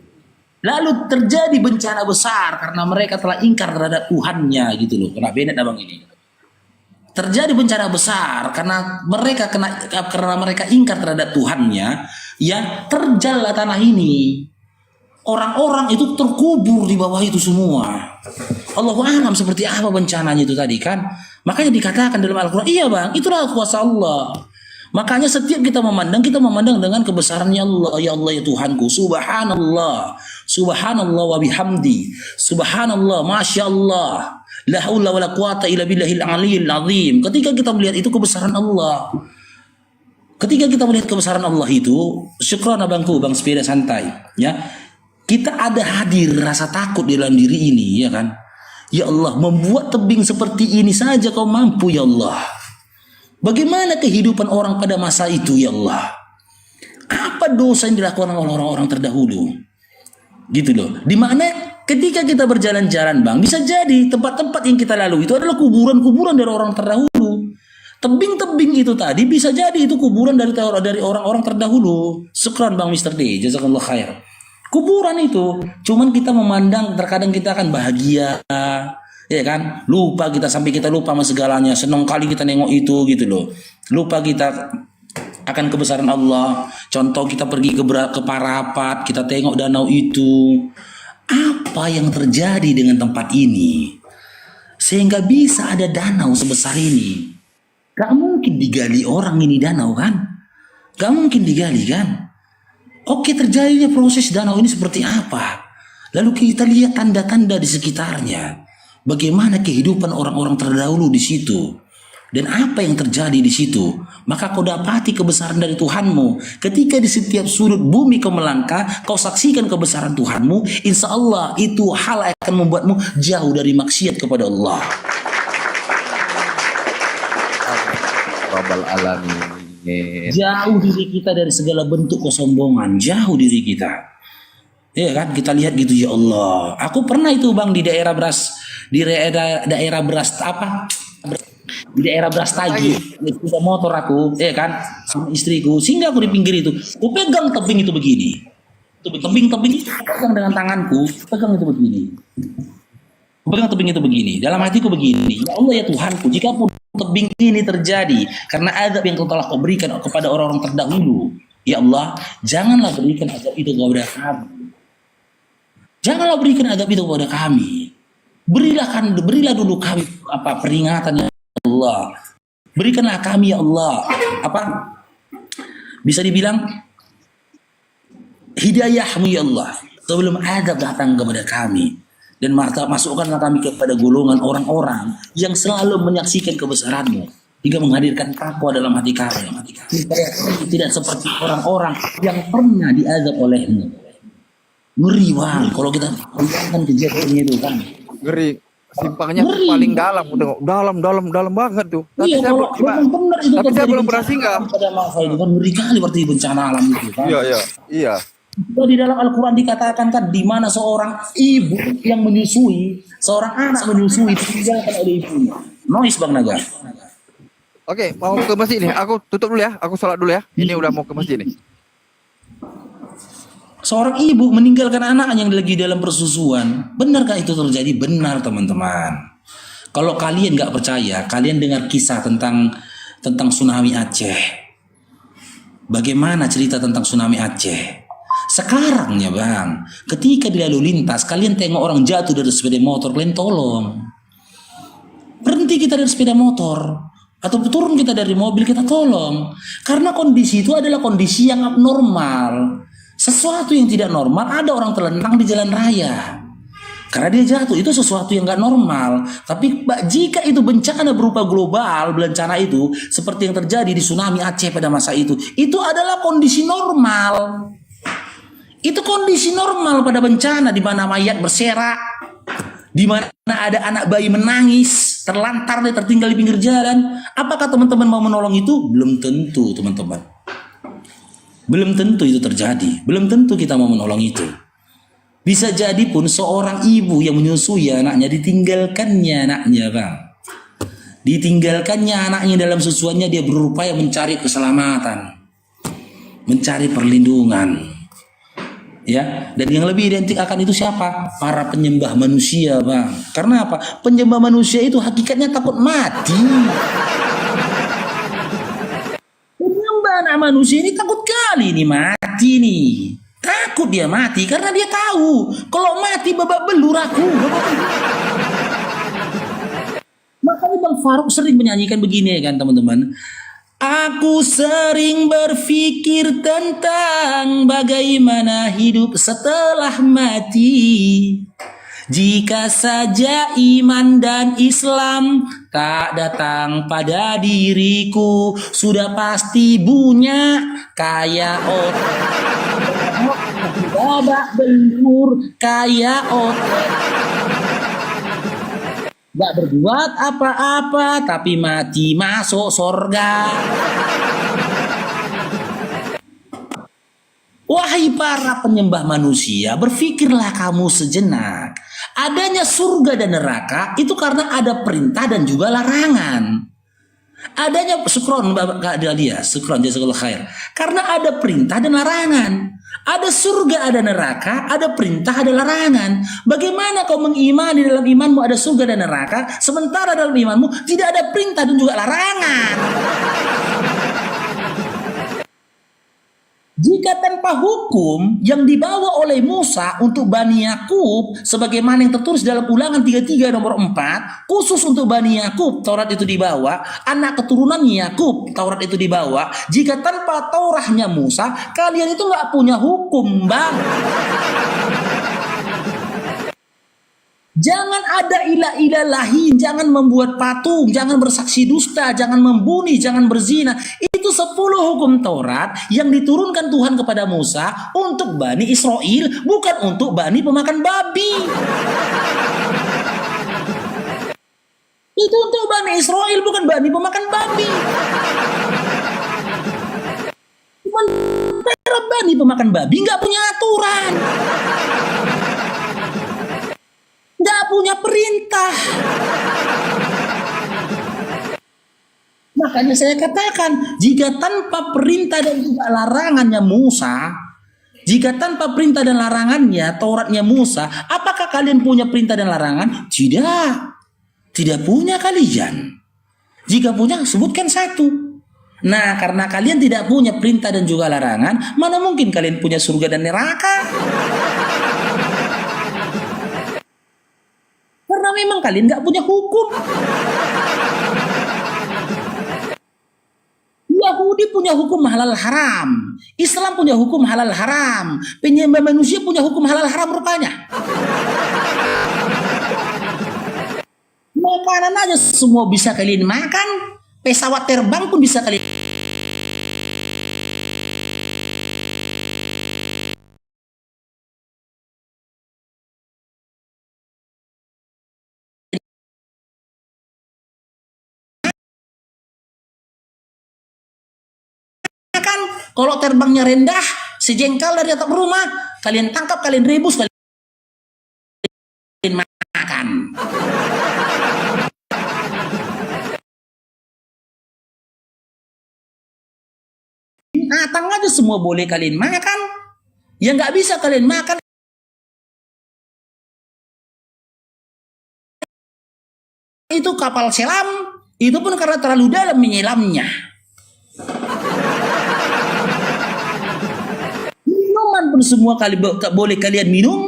Lalu terjadi bencana besar karena mereka telah ingkar terhadap Tuhannya gitu loh. Kena benet abang ini. Terjadi bencana besar karena mereka ingkar terhadap Tuhannya, ya terjallah tanah ini. Orang-orang itu terkubur di bawah itu semua. Allahu a'lam seperti apa bencananya itu tadi kan. Makanya dikatakan dalam Al-Quran, iya bang, itulah kuasa Allah. Makanya setiap kita memandang dengan kebesarannya Allah. Ya Allah ya Tuhanku, subhanallah, subhanallah wa bihamdi, subhanallah, masya Allah, la haula wa la quwata illa billahil aliyil azim. Ketika kita melihat itu kebesaran Allah, ketika kita melihat kebesaran Allah itu, syukran abangku, bang sepeda santai, ya. Kita ada hadir rasa takut di dalam diri ini, ya kan? Ya Allah, membuat tebing seperti ini saja kau mampu, ya Allah. Bagaimana kehidupan orang pada masa itu, ya Allah? Apa dosa yang dilakukan oleh orang-orang terdahulu? Gitu loh. Dimana ketika kita berjalan-jalan, bang, bisa jadi tempat-tempat yang kita lalui itu adalah kuburan-kuburan dari orang terdahulu. Tebing-tebing itu tadi bisa jadi itu kuburan dari orang-orang terdahulu. Syukran bang Mr. D, jazakallah khair. Kuburan itu, cuman kita memandang terkadang kita akan bahagia, ya kan? Lupa kita sampai kita lupa sama segalanya. Senang kali kita nengok itu gitu loh. Lupa kita akan kebesaran Allah. Contoh kita pergi ke Parapat, kita tengok danau itu. Apa yang terjadi dengan tempat ini sehingga bisa ada danau sebesar ini? Gak mungkin digali orang ini danau kan? Gak mungkin digali kan? Oke, terjadinya proses danau ini seperti apa? Lalu kita lihat tanda-tanda di sekitarnya. Bagaimana kehidupan orang-orang terdahulu di situ. Dan apa yang terjadi di situ. Maka kau dapati kebesaran dari Tuhanmu. Ketika di setiap sudut bumi kau melangkah, kau saksikan kebesaran Tuhanmu. Insya Allah itu hal akan membuatmu jauh dari maksiat kepada Allah. Rabbal alamin. Jauh diri kita dari segala bentuk kesombongan, jauh diri kita. Ya kan, kita lihat gitu, ya Allah. Aku pernah itu bang di daerah Brastagi, sepeda motor aku, ya kan, sama istriku, sehingga aku di pinggir itu, aku pegang tebing itu begini, tebing itu aku pegang dengan tanganku, pegang itu begini. Pegang tebing itu begini, dalam hatiku begini, ya Allah ya Tuhanku, jikapun tebing ini terjadi karena azab yang telah kau berikan kepada orang-orang terdahulu, ya Allah, janganlah berikan azab itu kepada kami. Janganlah berikan azab itu kepada kami. Berilah dulu kami peringatan ya Allah. Berikanlah kami ya Allah, apa bisa dibilang hidayahmu ya Allah sebelum adab datang kepada kami, dan masukkanlah kami kepada golongan orang-orang yang selalu menyaksikan kebesaranmu hingga menghadirkan takwa dalam hati kami. Supaya kami tidak seperti orang-orang yang pernah diazab olehmu. Ngeri bang kalau kita bayangkan kejadiannya itu kan. Ngeri. Simpangnya Ngeri. paling dalam, tengok. Dalam banget tuh. Iya, kalau memang benar itu tapi saya terjadi belum pernah bencana singgah. alam pada masa itu kan ngeri kali berarti bencana alam itu kan. Iya. Kalau di dalam Al-Quran dikatakan kan di mana seorang ibu yang menyusui, seorang anak menyusui ditinggalkan oleh ibunya. Noise Bang Naga. Oke, mau ke masjid nih. Aku tutup dulu ya. Aku sholat dulu ya. Ini udah mau ke masjid nih. Seorang ibu meninggalkan anak yang lagi dalam persusuan. Benarkah itu terjadi? Benar teman-teman. Kalau kalian nggak percaya, kalian dengar kisah tentang tsunami Aceh. Bagaimana cerita tentang tsunami Aceh? Sekarang ya bang, ketika di lalu lintas, kalian tengok orang jatuh dari sepeda motor, kalian tolong. Berhenti kita dari sepeda motor. Atau turun kita dari mobil, kita tolong. Karena kondisi itu adalah kondisi yang abnormal. Sesuatu yang tidak normal, ada orang terlentang di jalan raya. Karena dia jatuh, itu sesuatu yang gak normal. Tapi jika itu bencana berupa global, bencana itu, seperti yang terjadi di tsunami Aceh pada masa itu adalah kondisi normal. Itu kondisi normal pada bencana, di mana mayat berserak, di mana ada anak bayi menangis, terlantar, tertinggal di pinggir jalan. Apakah teman-teman mau menolong itu? Belum tentu teman-teman. Belum tentu itu terjadi. Belum tentu kita mau menolong itu. Bisa jadi pun seorang ibu yang menyusui anaknya, ditinggalkannya anaknya bang. Ditinggalkannya anaknya dalam susuannya, dia berupaya mencari keselamatan, mencari perlindungan. Ya, dan yang lebih identik akan itu siapa? Para penyembah manusia bang. Karena apa? Penyembah manusia itu hakikatnya takut mati. Penyembah anak manusia ini takut kali nih mati nih. Takut dia mati karena dia tahu kalau mati babak belur aku. Makanya Bang Faruk sering menyanyikan begini kan teman-teman. Aku sering berpikir tentang bagaimana hidup setelah mati. Jika saja iman dan Islam tak datang pada diriku, sudah pasti bunyak kayak otak. Babak belur kayak otak. Gak berbuat apa-apa tapi mati masuk sorga. Wahai para penyembah manusia, berpikirlah kamu sejenak. Adanya surga dan neraka itu karena ada perintah dan juga larangan. Adanya sukron Kak Dalia, sukron jazakallahu khair. Karena ada perintah dan larangan. Ada surga, ada neraka, ada perintah, ada larangan. Bagaimana kau mengimani dalam imanmu ada surga dan neraka, sementara dalam imanmu tidak ada perintah dan juga larangan? Jika tanpa hukum yang dibawa oleh Musa untuk Bani Yakub, sebagaimana yang tertulis dalam Ulangan 33 nomor 4, khusus untuk Bani Yakub Taurat itu dibawa, anak keturunan Yakub Taurat itu dibawa. Jika tanpa Taurahnya Musa, kalian itu nggak punya hukum, bang. Jangan ada ilah-ilah lain, jangan membuat patung, jangan bersaksi dusta, jangan membunuh, jangan berzina. Itu 10 hukum Taurat yang diturunkan Tuhan kepada Musa untuk Bani Israel, bukan untuk Bani pemakan babi. Itu untuk Bani Israel, bukan Bani pemakan babi. Cuman para Bani pemakan babi nggak punya aturan, nggak punya perintah. Makanya saya katakan, jika tanpa perintah dan juga larangannya Musa, jika tanpa perintah dan larangannya Tauratnya Musa, apakah kalian punya perintah dan larangan? Tidak. Tidak punya kalian. Jika punya, sebutkan satu. Nah, karena kalian tidak punya perintah dan juga larangan, mana mungkin kalian punya surga dan neraka? Karena memang kalian gak punya hukum. Yahudi punya hukum halal haram, Islam punya hukum halal haram, penyembah manusia punya hukum halal haram rupanya. Makanan aja semua bisa kalian makan, pesawat terbang pun bisa kalian makan. Kalau terbangnya rendah, sejengkal dari atap rumah, kalian tangkap, kalian rebus, kalian makan. Binatang aja semua boleh kalian makan. Yang nggak bisa kalian makan itu kapal selam. Itu pun karena terlalu dalam menyelamnya. Minuman pun semua kali boleh kalian minum.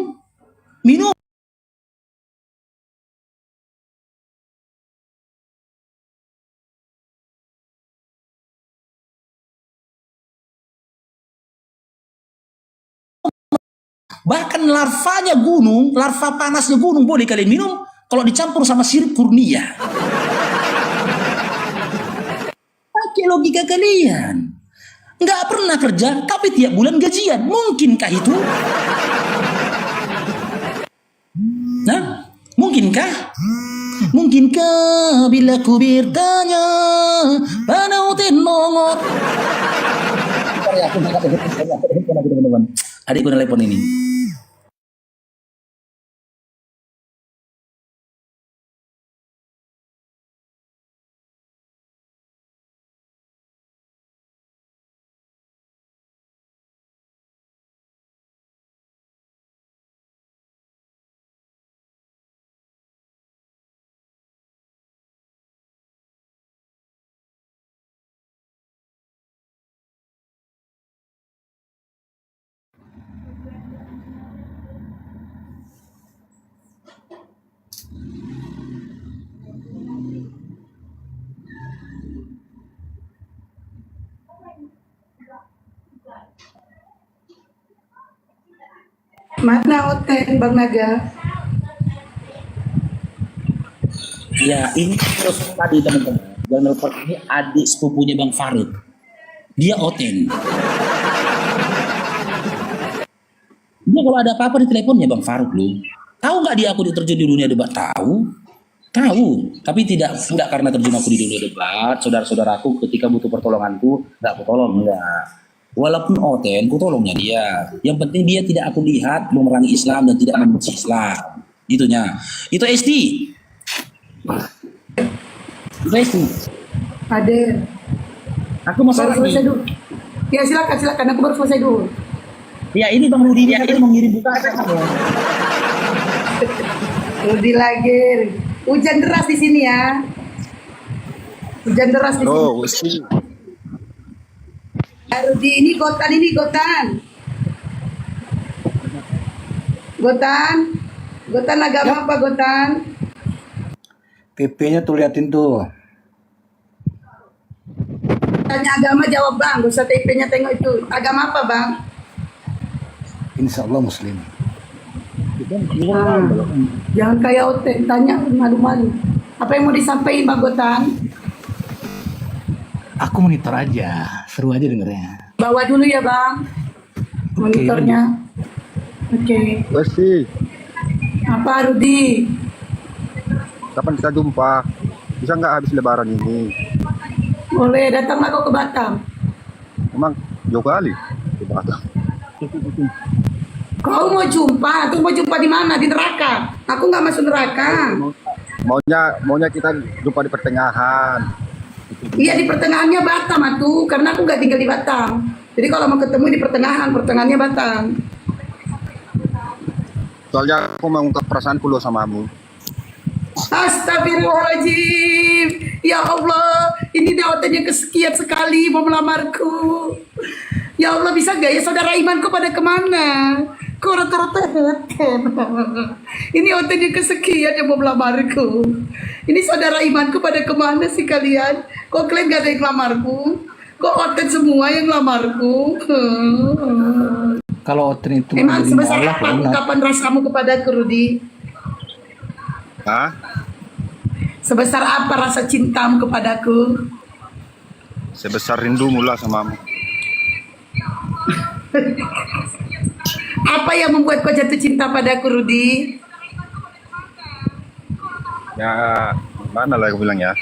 Bahkan larvanya gunung, larva panasnya gunung boleh kalian minum kalau dicampur sama sirip kurnia. Pakai logika kalian. Nggak pernah kerja, tapi tiap bulan gajian. Mungkinkah itu? Nah, mungkinkah? Mungkinkah bila ku bertanya pada hotel nongol? Adikku nelpon ini. Mana hotel Bang Naga? Ya, ini terus tadi teman-teman. Yang nelpon ini adik sepupunya Bang Farid. Dia oten. Dia kalau ada apa-apa di teleponnya Bang Farid lu. Tahu nggak dia aku terjun di dunia debat? Tahu. Tapi tidak karena terjun aku di dunia debat. Saudara-saudaraku ketika butuh pertolonganku, nggak aku tolong, enggak. Walaupun oten, ku tolongnya dia. Yang penting dia tidak aku lihat memerangi Islam dan tidak membenci Islam. Itunya. Itu SD. Itu SD. Ada. Aku mau Baru selesai lagi. dulu. Ya silakan. Aku baru selesai dulu. Ya ini Bang Rudi ini mau ngirim buka. Rudi lagi. Hujan deras di sini ya. Hujan deras di sini. Oh, mesti. Rudi ini gotan. Gotan agama apa gotan? PP-nya tuh liatin tuh. Tanya agama jawab bang, gak usah TP-nya tengok itu. Agama apa bang? Insya Allah Muslim. Jangan kayak otek, tanya malu-malu. Apa yang mau disampaikan bang Gotan? Aku monitor aja, seru aja dengernya. Bawa dulu ya bang, monitornya. Oke. Mesti. Apa Rudi? Kapan kita jumpa? Bisa nggak habis lebaran ini? Boleh, datanglah kau ke Batam. Emang jauh kali di Batam. Kau mau jumpa di mana? Di neraka. Aku nggak masuk neraka. Maunya kita jumpa di pertengahan. Iya di pertengahannya Batam atuh, karena aku nggak tinggal di Batam. Jadi kalau mau ketemu di pertengahannya Batam. Soalnya aku mau ungkap perasaanku lo sama kamu. Astagfirullahaladzim. Ya Allah, ini dawatannya kesekian sekali mau melamarku. Ya Allah, bisa gak ya saudara imanku pada kemana? Kok rata-rata hotel. Ini hotelnya kesekian yang mau melamarku. Ini saudara imanku pada kemana sih kalian? Kok klaim gak ada yang melamarku? Kok Oten semua yang lamarku? Kalau Oten itu Emang menjadi sebesar mualaf, apa benar. ungkapan rasamu kepadaku, Rudi? Hah? Sebesar apa rasa cintamu kepadaku? Sebesar rindu mula samamu. Apa yang membuat kau jatuh cinta padaku, Rudi? Ya, mana lah aku bilang ya.